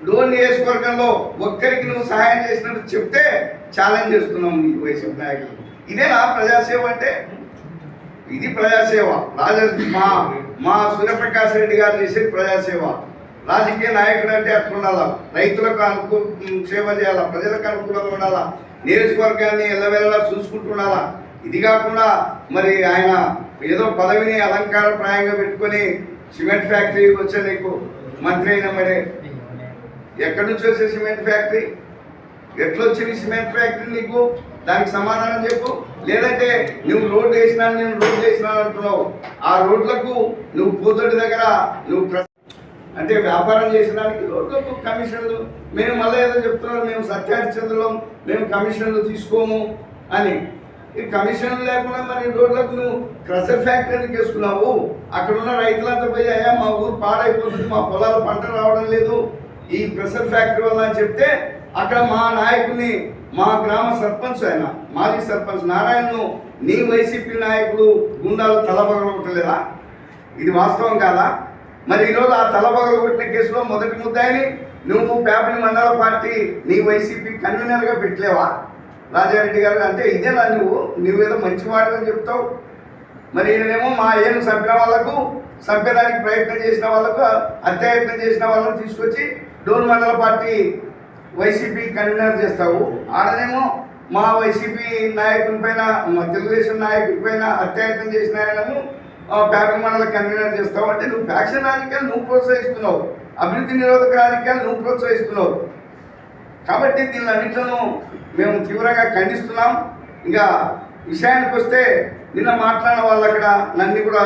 డోన్ నియోజకవర్గంలో ఒక్కరికి నువ్వు సహాయం చేసినట్టు చెప్తే ఛాలెంజ్ చేస్తున్నాం ఈ వైసీపీ నాయకులు. ఇదేనా ప్రజాసేవ అంటే? ఇది ప్రజాసేవ. మా సూర్యప్రకాష్ రెడ్డి గారు చేసేది ప్రజాసేవ. రాజకీయ నాయకుడు అంటే అట్లా ఉండాలా, రైతులకు సేవ చేయాలా, ప్రజలకు అనుకూలంగా ఉండాలా, నియోజకవర్గాన్ని ఎల్లవేళలా చూసుకుంటుండాలా. ఇది కాకుండా మరి ఆయన ఏదో పదవిని అలంకారప్రాయంగా పెట్టుకొని సిమెంట్ ఫ్యాక్టరీ వచ్చే నీకు మంత్రి అయిన మరే ఎక్కడి నుంచి వచ్చే సిమెంట్ ఫ్యాక్టరీ? ఎట్లొచ్చింది సిమెంట్ ఫ్యాక్టరీ నీకు? దానికి సమాధానం చెప్పు. లేదంటే నువ్వు రోడ్డు వేసినాను, నేను రోడ్డు వేసినాను అంటున్నావు. ఆ రోడ్లకు నువ్వు పూతోటి దగ్గర నువ్వు అంటే వ్యాపారం చేసడానికి రోడ్లకు కమిషన్లు, మేము మళ్ళీ ఏదో చెప్తున్నారు మేము సత్యాచంద్రులం, మేము కమిషన్లు తీసుకోము అని. ఈ కమిషన్లు లేకుండా మరి రోడ్లకు నువ్వు క్రషర్ ఫ్యాక్టరీకి వేసుకున్నావు. అక్కడ ఉన్న రైతులంతా పోయి అయ్యా మా ఊరు పాడైపోతుంది, మా పొలాల పంట రావడం లేదు ఈ క్రషర్ ఫ్యాక్టరీ వల్ల అని చెప్తే అక్కడ మా నాయకుని, మా గ్రామ సర్పంచ్, ఆయన మాజీ సర్పంచ్ నారాయణను నీ వైసీపీ నాయకులు గుండాలు తలబగలగొట్టలేదా? ఇది వాస్తవం కాదా? మరి ఈరోజు ఆ తలబగలగొట్టిన కేసులో మొదటి ముద్దాయిని నువ్వు పేపని మండల పార్టీ నీ వైసీపీ కన్వీనర్గా పెట్టలేవా రాజారెడ్డి గారు? అంటే ఇదేనా నువ్వేదో మంచివాడు అని చెప్తావు. మరి ఈయనేమో మా ఏను చంపిన వాళ్ళకు, చంపేదానికి ప్రయత్నం చేసిన వాళ్ళకు, హత్యాయత్నం చేసిన వాళ్ళని తీసుకొచ్చి డోన్ మండల పార్టీ వైసీపీ కన్వీనర్ చేస్తావు. ఆడనేమో మా వైసీపీ నాయకుని పైన, మా తెలుగుదేశం నాయకుడి పైన అత్యాయత్నం చేసిన ఆయనను పేపర్ మండల కన్వీనర్ చేస్తావు. అంటే నువ్వు ఫ్యాక్షన్ రాజకీయాలు నువ్వు ప్రోత్సహిస్తున్నావు, అభివృద్ధి నిరోధక రాజకీయాలు నువ్వు ప్రోత్సహిస్తున్నావు. కాబట్టి దీనిలన్నింటిలో మేము తీవ్రంగా ఖండిస్తున్నాం. ఇంకా విషయానికి వస్తే నిన్న మాట్లాడిన వాళ్ళు అక్కడ నన్ను కూడా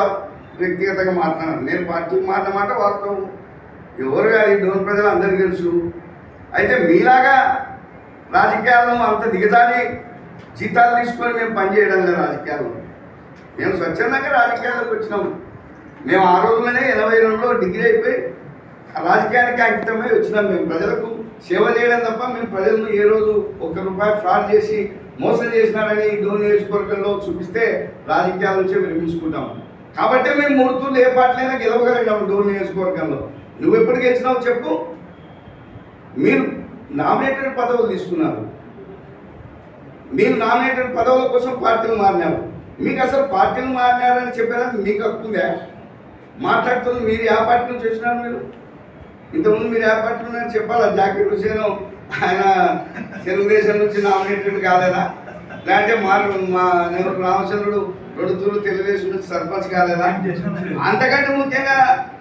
వ్యక్తిగతంగా మాట్లాడారు. నేను పార్టీ మాట వాస్తవం. ఎవరు కానీ డోన్ ప్రజలు అందరికీ తెలుసు. అయితే మీలాగా రాజకీయాలను అంత దిగజారి జీతాలు తీసుకొని మేము పనిచేయడం లేదు. రాజకీయాల్లో మేము స్వచ్ఛందంగా రాజకీయాల్లోకి వచ్చినాము. మేము ఆ రోజుల్లోనే 82లో డిగ్రీ అయిపోయి రాజకీయానికి అంకితమై వచ్చినాం. మేము ప్రజలకు సేవ చేయడం తప్ప మేము ప్రజలను ఏ రోజు 1 రూపాయి ఫ్రాడ్ చేసి మోసం చేసినారని డోన్ నియోజకవర్గంలో చూపిస్తే రాజకీయాల నుంచే విరమించుకుంటాం. కాబట్టి మేము 3 తూర్లు ఏ పార్టీలైనా గెలవగలిగినాము డోన్ నియోజకవర్గంలో. నువ్వు ఎప్పుడు గెలిచినావు చెప్పు? మీరు నామినేటెడ్ పదవులు తీసుకున్నారు, మీరు నామినేటెడ్ పదవుల కోసం పార్టీలు మారినారు. మీకు అసలు పార్టీలు మారినారని చెప్పేదానికి మీకు హక్కుందా? మాట్లాడుతుంది మీరు ఏ పార్టీ నుంచి వచ్చినారు? మీరు ఇంతకుముందు మీరు ఏ పార్టీ ఉన్నారని చెప్పాలా? జాకీర్ హుసేన్ ఆయన తెలుగుదేశం నుంచి నామినేటెడ్ కాలేదా? లేదంటే మా రామచంద్రుడు రెండు తూర్లు తెలుగుదేశం నుంచి సర్పంచ్ కాలేదా? అంతకంటే ముఖ్యంగా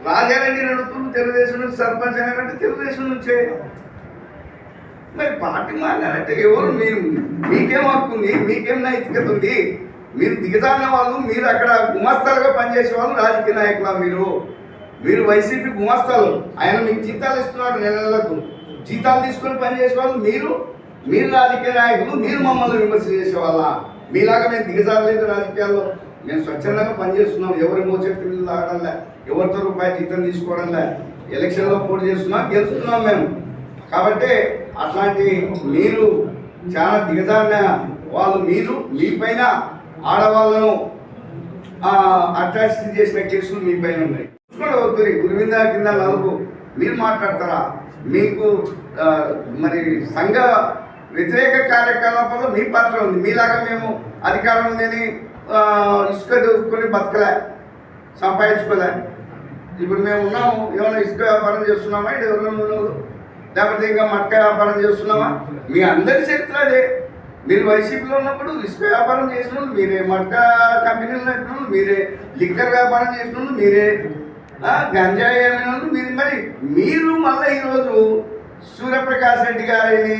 రాజారెడ్డి 2 తూర్లు తెలుగుదేశం నుంచి సర్పంచ్ అయినారంటే తెలుగుదేశం నుంచే. మరి పార్టీ మారినారంటే ఎవరు? మీరు మీకేం హక్కు ఉంది? మీకేం నైతికత ఉంది? మీరు దిగజారిన వాళ్ళు, మీరు అక్కడ గుమస్తాలుగా పనిచేసే వాళ్ళు రాజకీయ నాయకులా? మీరు వైసీపీ గుమస్తాలు. ఆయన మీకు జీతాలు ఇస్తున్నాడు, నెలలకు జీతాలు తీసుకొని పనిచేసే వాళ్ళు మీరు రాజకీయ నాయకులు. మీరు మమ్మల్ని విమర్శ చేసేవాళ్ళ? మీలాగా మేము దిగజారలేదు రాజకీయాల్లో. మేము స్వచ్ఛందంగా పనిచేస్తున్నాం. ఎవరి మోచేతి పిల్లలు తాగడంలే, ఎవరితో రూపాయి జీతం తీసుకోవడంలే. ఎలక్షన్లో పోటీ చేస్తున్నాం, గెలుస్తున్నాం మేము. కాబట్టి అట్లాంటి మీరు చాలా దిగజారిన వాళ్ళు. మీ పైన ఆడవాళ్ళను అట్రాసిటీ చేసిన కేసులు మీ పైన ఉన్నాయి. అవుతుంది గురువింద కింద నలుగు మీరు మాట్లాడతారా? మీకు మరి సంఘ వ్యతిరేక కార్యకలాపాల్లో మీ పాత్ర ఉంది. మీలాగా మేము అధికారం లేని ఇసుక దొరుకుని బతకలే, సంపాదించుకోలే. ఇప్పుడు మేము ఉన్నాము, ఏమైనా ఇసుక వ్యాపారం చేస్తున్నామా? ఇది ఎవరైనా లేకపోతే ఇంకా మట్క వ్యాపారం చేస్తున్నామా? మీ అందరి చరిత్ర అదే. మీరు వైసీపీలో ఉన్నప్పుడు ఇసుక వ్యాపారం చేసిన వాళ్ళు మీరే, మట్క కంపెనీలు నడిపిన వాళ్ళు మీరే, లిక్కర్ వ్యాపారం చేసిన వాళ్ళు మీరే, గంజాయి అమ్మిన వాళ్ళు మీరు. మరి మీరు మళ్ళీ ఈరోజు సూర్యప్రకాష్ రెడ్డి గారిని,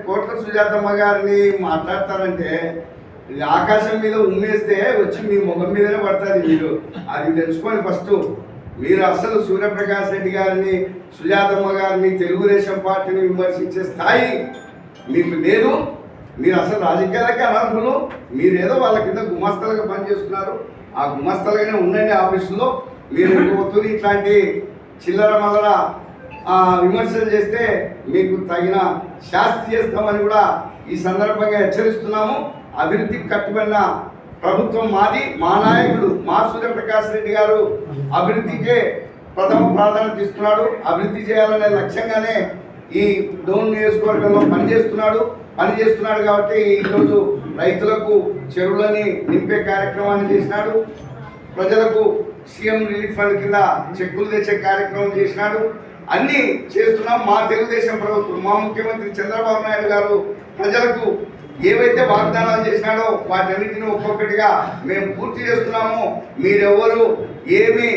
కోట్ల సుజాతమ్మ గారిని మాట్లాడతారంటే ఆకాశం మీద ఉమ్మేస్తే వచ్చి మీ ముఖం మీదనే పడుతుంది. మీరు అది తెలుసుకొని ఫస్ట్. మీరు అసలు సూర్యప్రకాష్ రెడ్డి గారిని, సుజాతమ్మ గారిని, తెలుగుదేశం పార్టీని విమర్శించే స్థాయి మీకు లేదు. మీరు అసలు రాజకీయాలకే అనర్హులు. మీరేదో వాళ్ళ కింద గుమస్తలుగా పనిచేస్తున్నారు. ఆ గుమస్తలుగానే ఉండండి ఆఫీసులో. మీరు పోతుంది ఇట్లాంటి చిల్లర మల్లర విమర్శలు చేస్తే మీకు తగిన శాస్తి చేస్తామని కూడా ఈ సందర్భంగా హెచ్చరిస్తున్నాము. అభివృద్ధికి కట్టుబడిన ప్రభుత్వం మాది. మా నాయకుడు మా సూర్యప్రకాష్ రెడ్డి గారు అభివృద్ధికే ప్రథమ ప్రాధాన్యత ఇస్తున్నాడు. అభివృద్ధి చేయాలనే లక్ష్యంగానే ఈ డోన్ నియోజకవర్గంలో పనిచేస్తున్నాడు కాబట్టి ఈరోజు రైతులకు చెరువులని నింపే కార్యక్రమాన్ని చేసినాడు. ప్రజలకు సీఎం రిలీఫ్ ఫండ్ కింద చెక్కులు తెచ్చే కార్యక్రమం చేసినాడు. అన్నీ చేస్తున్నాం. మా తెలుగుదేశం ప్రభుత్వం, మా ముఖ్యమంత్రి చంద్రబాబు నాయుడు గారు ప్రజలకు ఏవైతే వాగ్దానాలు చేసినాడో వాటన్నిటిని ఒక్కొక్కటిగా మేము పూర్తి చేస్తున్నాము. మీరెవరు ఏమీ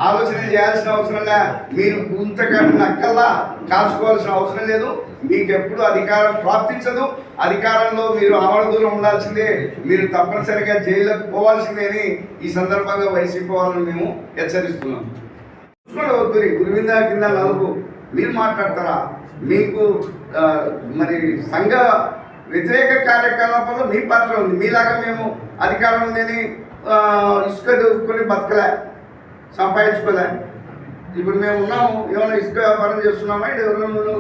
ఆలోచన చేయాల్సిన అవసరం లే. మీరు ఇంతకంటే నక్కల్లా కాసుకోవాల్సిన అవసరం లేదు. మీకు ఎప్పుడు అధికారం ప్రాప్తించదు. అధికారంలో మీరు ఆమడ దూరం ఉండాల్సిందే. మీరు తప్పనిసరిగా జైలుకు పోవాల్సిందే అని ఈ సందర్భంగా వైసీపీ వాళ్ళని మేము హెచ్చరిస్తున్నాం. అవుతుంది గురువింద కింద నలుగు మీరు మాట్లాడతారా? మీకు మరి సంఘ వ్యతిరేక కార్యకలాపాల్లో మీ పాత్ర ఉంది. మీలాగా మేము అధికారం లేని ఇసుక దొరుకుని బతకలే, సంపాదించుకోలే. ఇప్పుడు మేము ఉన్నాము, ఏమైనా ఇసుక వ్యాపారం చేస్తున్నామా? ఇది ఎవరైనా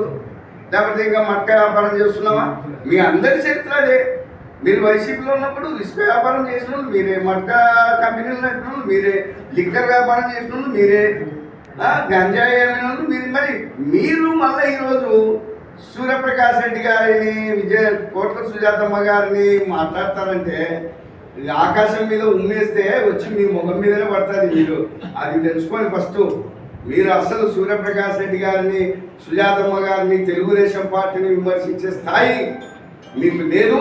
లేకపోతే ఇంకా మట్క వ్యాపారం చేస్తున్నామా? మీ అందరి చరిత్ర అదే. మీరు వైసీపీలో ఉన్నప్పుడు ఇసుక వ్యాపారం చేసిన వాళ్ళు మీరే, మట్క కంపెనీలు నడిపిన వాళ్ళు మీరే, లిక్కర్ వ్యాపారం చేసిన వాళ్ళు మీరే, గంజాయి అమ్మిన వాళ్ళు మీరు. మరి మీరు మళ్ళీ ఈరోజు సూర్యప్రకాష్ రెడ్డి గారిని, కోట్ల సుజాతమ్మ గారిని మాట్లాడతారంటే ఆకాశం మీద ఉమ్మేస్తే వచ్చి మీ ముఖం మీదనే పడుతుంది. మీరు అది తెలుసుకొని ఫస్ట్. మీరు అసలు సూర్యప్రకాష్ రెడ్డి గారిని, సుజాతమ్మ గారిని, తెలుగుదేశం పార్టీని విమర్శించే స్థాయి మీకు లేదు.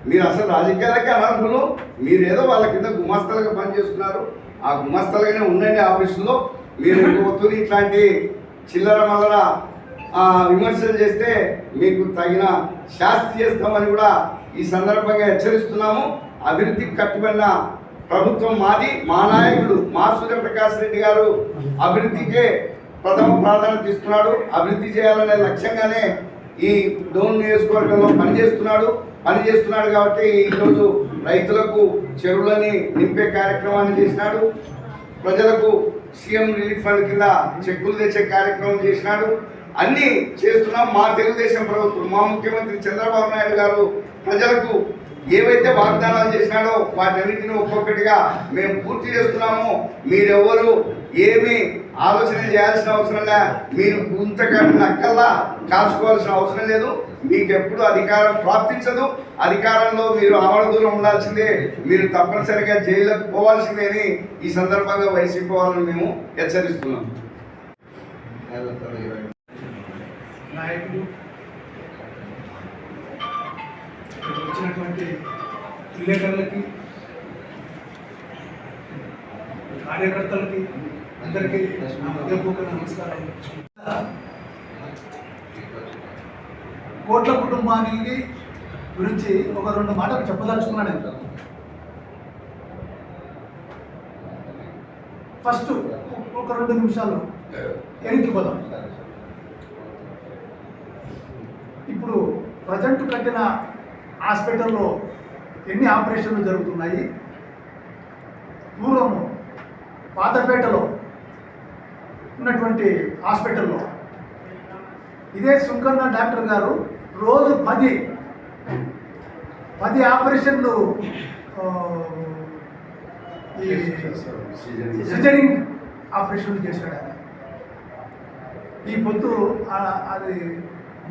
మీరు అసలు రాజకీయాలకే అనర్హులు. మీరేదో వాళ్ళ కింద గుమస్తలుగా పనిచేస్తున్నారు. ఆ గుమస్తలుగానే ఉండండి ఆఫీసులో. మీరు పోతుంది ఇట్లాంటి చిల్లర మల్లర విమర్శలు చేస్తే మీకు తగిన శాస్తి చేస్తామని కూడా ఈ సందర్భంగా హెచ్చరిస్తున్నాము. అభివృద్ధికి కట్టుబడిన ప్రభుత్వం మాది. మా నాయకుడు మా సూర్యప్రకాష్ రెడ్డి గారు అభివృద్ధికే ప్రథమ ప్రాధాన్యత ఇస్తున్నాడు. అభివృద్ధి చేయాలనే లక్ష్యంగానే ఈ డోన్ నియోజకవర్గంలో పనిచేస్తున్నాడు కాబట్టి ఈరోజు రైతులకు చెరువులని నింపే కార్యక్రమాన్ని చేసినాడు. ప్రజలకు సీఎం రిలీఫ్ ఫండ్ కింద చెక్కులు తెచ్చే కార్యక్రమం చేసినాడు. అన్నీ చేస్తున్నాం. మా తెలుగుదేశం ప్రభుత్వం, మా ముఖ్యమంత్రి చంద్రబాబు నాయుడు గారు ప్రజలకు ఏవైతే వాగ్దానాలు చేసినాడో వాటన్నిటిని ఒక్కొక్కటిగా మేము పూర్తి చేస్తున్నాము. మీరెవరు ఏమీ ఆలోచన చేయాల్సిన అవసరం లే. మీరు ఇంతకంటే నక్కల్లా కాసుకోవాల్సిన అవసరం లేదు. మీకు ఎప్పుడు అధికారం ప్రాప్తించదు. అధికారంలో మీరు ఆమడ దూరం ఉండాల్సిందే. మీరు తప్పనిసరిగా జైలుకు పోవాల్సిందే అని ఈ సందర్భంగా వైసీపీ వాళ్ళని మేము హెచ్చరిస్తున్నాం. నాయకులు వచ్చినటువంటి విలేకరులకి కార్యకర్తలకి అందరికీ నా హృదయపూర్వక నమస్కారం. కోట్ల కుటుంబానికి గురించి ఒక 2 మాటలు చెప్పదలుచుకున్నాను. ఫస్ట్ ఒక 2 నిమిషాలు వెనక్కి పోదాం. ఇప్పుడు ప్రజెంట్ కట్టిన హాస్పిటల్లో ఎన్ని ఆపరేషన్లు జరుగుతున్నాయి? పూర్వము పాతపేటలో ఉన్నటువంటి హాస్పిటల్లో ఇదే సుంకన్న డాక్టర్ గారు రోజు 10 ఆపరేషన్లు ఈ సిజరింగ్ ఆపరేషన్లు చేశాడు ఆయన. ఈ పొద్దు అది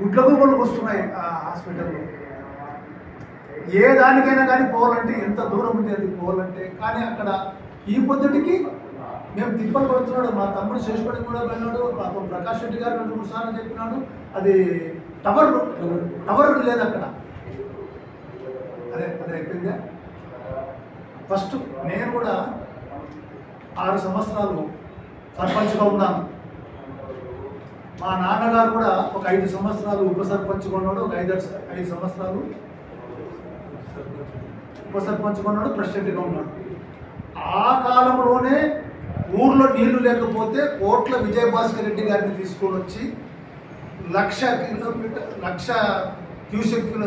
గుడ్ల గుబ్బలు వస్తున్నాయి ఆ హాస్పిటల్లో. ఏ దానికైనా కానీ పోవాలంటే ఎంత దూరం ఉంది అది పోవాలంటే. కానీ అక్కడ ఈ పొద్దుటికి మేము తిప్పలు పడుతున్నాడు. మా తమ్ముడు శేషపడి కూడా వెళ్ళాడు. పాపం ప్రకాష్ రెడ్డి గారు 2-3 సార్లు చెప్పినాడు. అది టవర్ లేదు అక్కడ. అదే అయిపోయిందా? ఫస్ట్ నేను కూడా 6 సంవత్సరాలు సర్పంచ్గా ఉన్నాను. మా నాన్నగారు కూడా ఒక 5 సంవత్సరాలు ఉప సర్పంచ్గా ఉన్నాడు. ఒక 5 సంవత్సరాలు ఉప సర్పంచ్గా ఉన్నాడు, ప్రెసిడెంట్గా ఉన్నాడు. ఆ కాలంలోనే ఊర్లో నీళ్లు లేకపోతే కోట్ల విజయభాస్కర్ రెడ్డి గారిని తీసుకొని వచ్చి 1,00,000 క్యూసెక్ల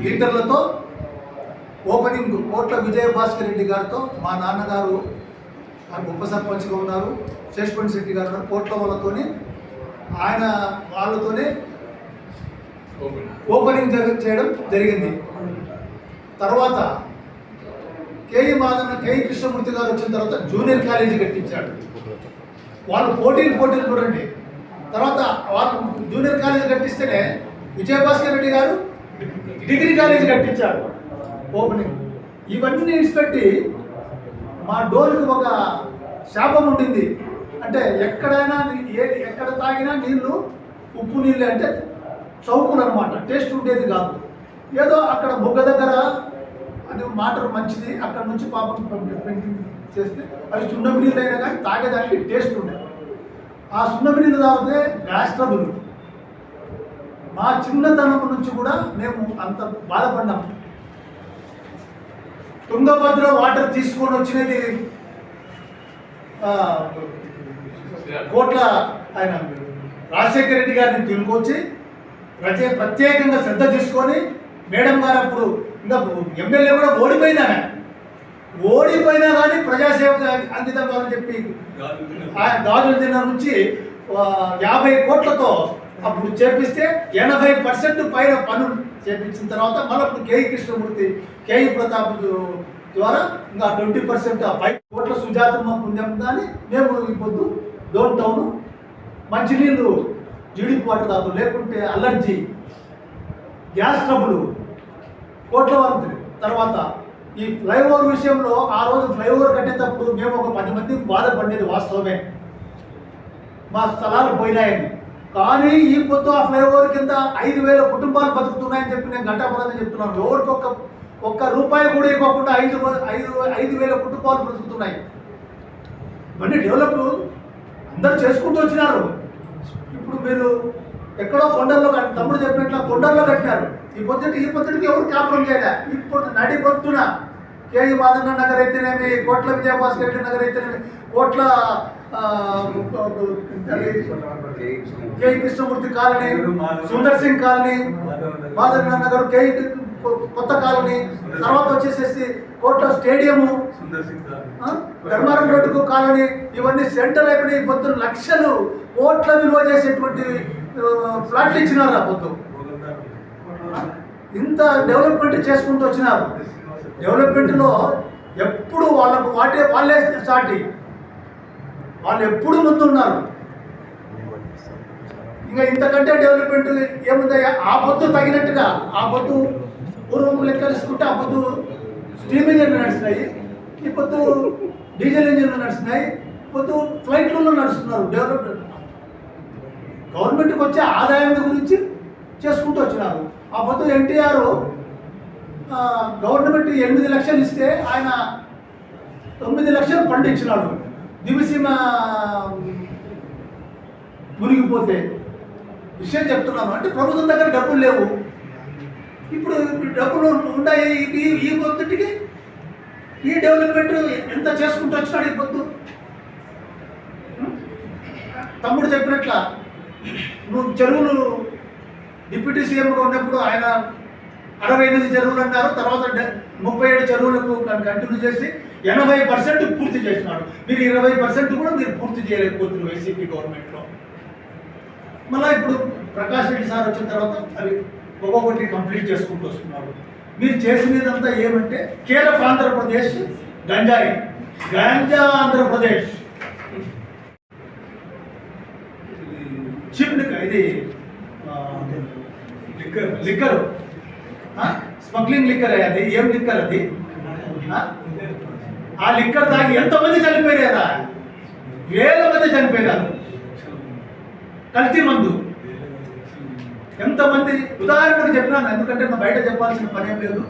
లీటర్లతో ఓపెనింగ్ కోట్ల విజయభాస్కర్ రెడ్డి గారితో మా నాన్నగారు ఉప సర్పంచ్గా ఉన్నారు. శేషపండి శెట్టి గారు ఉన్నారు. కోట్ల ఆయన వాళ్ళతోనే ఓపెనింగ్ చేయడం జరిగింది. తర్వాత కేఈ కృష్ణమూర్తి గారు వచ్చిన తర్వాత జూనియర్ కాలేజీ కట్టించాడు. వాళ్ళు పోటీలు చూడండి. తర్వాత వాళ్ళు జూనియర్ కాలేజీ కట్టిస్తేనే విజయభాస్కర్ రెడ్డి గారు డిగ్రీ కాలేజీ కట్టించాడు ఓపెనింగ్. ఇవన్నీ ఇచ్చిపెట్టి మా డోలుకి ఒక శాపం ఉండింది. అంటే ఎక్కడైనా ఎక్కడ తాగినా నీళ్ళు ఉప్పు నీళ్ళు అంటే చౌకులు అనమాట, టేస్ట్ ఉండేది కాదు. ఏదో అక్కడ బొగ్గ దగ్గర అది వాటర్ మంచిది, అక్కడ నుంచి పాపం చేస్తే అవి సున్నమి నీళ్ళు అయినా కానీ తాగేదానికి టేస్ట్ ఉండేది. ఆ సున్నమి నీళ్ళు తాగితే గ్యాస్ ట్రబుల్. మా చిన్నతనం నుంచి కూడా మేము అంత బాధపడ్డాం. తుంగభద్ర వాటర్ తీసుకొని వచ్చినది కోట్ల ఆయన రాజశేఖర రెడ్డి గారిని తీసుకొచ్చి ప్రత్యేకంగా శ్రద్ధ తీసుకొని మేడం గారు అప్పుడు ఇంకా ఎమ్మెల్యే కూడా ఓడిపోయినా కానీ ప్రజాసేవకు అంకితం కావాలని చెప్పి గాజుల దినం నుంచి 50 కోట్లతో అప్పుడు చేపిస్తే 80% పైన పనులు చేపించిన తర్వాత మళ్ళీ అప్పుడు కేఈ కృష్ణమూర్తి, కేఈ ప్రతాప్ ద్వారా ఇంకా 20% 5 కోట్ల సుజాతమ్మ పుణ్యం కానీ మేము ఈ పొద్దు డౌన్ టౌన్ మంచినీళ్ళు జీడిపి వాటర్ తాగు, లేకుంటే అలర్జీ, గ్యాస్ ట్రబుల్, కోట్ల వంతులు. తర్వాత ఈ ఫ్లైఓవర్ విషయంలో ఆ రోజు ఫ్లైఓవర్ కట్టేటప్పుడు మేము ఒక 10 మంది బాధపడేది వాస్తవమే, మా స్థలాలు పోయినాయని. కానీ ఈ పొద్దు ఆ ఫ్లైఓవర్ కింద 5,000 కుటుంబాలు బతుకుతున్నాయని చెప్పి నేను గంటాపదంగా చెప్తున్నాను. ఎవరికి ఒక్క రూపాయి కూడా ఇవ్వకుండా 5,000 కుటుంబాలు బ్రతుకుతున్నాయి. ఇవన్నీ డెవలప్ అందరూ చేసుకుంటూ వచ్చినారు. ఇప్పుడు మీరు ఎక్కడో కొండల్లో తమ్ముడు చెప్పినట్లు కొండల్లో కట్టినారు. ఈ పొద్దుటికి ఎవరు క్యాప్రం చేయలే. ఇప్పుడు నడి పొద్దున కేఈ మాదన్న నగర్ అయితేనేమి, కోట్ల విజయభాస్కర్ రెడ్డి నగర్ అయితేనేమి, కోట్ల కేఈ కృష్ణమూర్తి కాలనీ, సుందర్ సింగ్ కాలనీ, మాదన్న నగర్, కేఈ కొత్త కాలనీ, తర్వాత వచ్చేసేసి కోట్ల స్టేడియము, ధర్మారం రోడ్డుకు కాలనీ, ఇవన్నీ సెంటర్ అయిపోయి పొద్దున్న లక్షలు కోట్ల విలువ చేసేటువంటి ఫ్లాట్లు ఇచ్చినారు. ఆ పొద్దు ఇంత డెవలప్మెంట్ చేసుకుంటూ వచ్చినారు. డెవలప్మెంట్లో ఎప్పుడు వాళ్ళే సాటి, వాళ్ళు ఎప్పుడు ముందున్నారు. ఇంకా ఇంతకంటే డెవలప్మెంట్ ఏముందయ్యా? ఆ పొద్దు తగినట్టుగా ఆ పొద్దు పూర్వం లెక్క తీసుకుంటే ఆ పొద్దు స్టీమ్ ఇంజన్లు నడుస్తున్నాయి, ఈ పొద్దు డీజిల్ ఇంజన్లు నడుస్తున్నాయి, పొద్దు ఫ్లైట్లలో నడుస్తున్నారు. డెవలప్మెంట్ గవర్నమెంట్కి వచ్చే ఆదాయం గురించి చేసుకుంటూ వచ్చినారు. ఆ పొద్దు ఎన్టీఆర్ గవర్నమెంట్ 8 లక్షలు ఇస్తే ఆయన 9 లక్షలు ఫండ్ ఇచ్చినాడు. దివిసీమ మునిగిపోతే విషయం చెప్తున్నాను. అంటే ప్రభుత్వం దగ్గర డబ్బులు లేవు. ఇప్పుడు డబ్బులు ఉన్నాయి. ఈ పొద్దుటికి ఈ డెవలప్మెంట్ ఎంత చేసుకుంటూ వచ్చినాడు ఈ పొద్దు. తమ్ముడు చెప్పినట్ల నువ్వు చెరువులు డిప్యూటీ సీఎంగా ఉన్నప్పుడు ఆయన 68 చెరువులు అన్నారు. తర్వాత 37 చెరువులకు కంటిన్యూ చేసి 80% పూర్తి చేసినాడు. మీరు 20% కూడా మీరు పూర్తి చేయలేకపోతున్నారు వైసీపీ గవర్నమెంట్లో. మళ్ళీ ఇప్పుడు ప్రకాష్ రెడ్డి సార్ వచ్చిన తర్వాత అవి ఒక్కొక్కటి కంప్లీట్ చేసుకుంటూ వస్తున్నాడు. మీరు చేసినదంతా ఏమంటే కేరళ ఆంధ్రప్రదేశ్ గంజాయి, గాంజా ఆంధ్రప్రదేశ్, చిప్ ఇది లిక్కర్ స్మగ్లింగ్ లిక్కర్. అది ఏం లిక్కర్ అది? ఆ లిక్కర్ తాగి ఎంతమంది చనిపోయారా? వేల మంది చనిపోయారు. కల్తీ మందు ఎంతమంది. ఉదాహరణకు చెప్పినాను, ఎందుకంటే నా బయట చెప్పాల్సిన పని ఏం లేదు.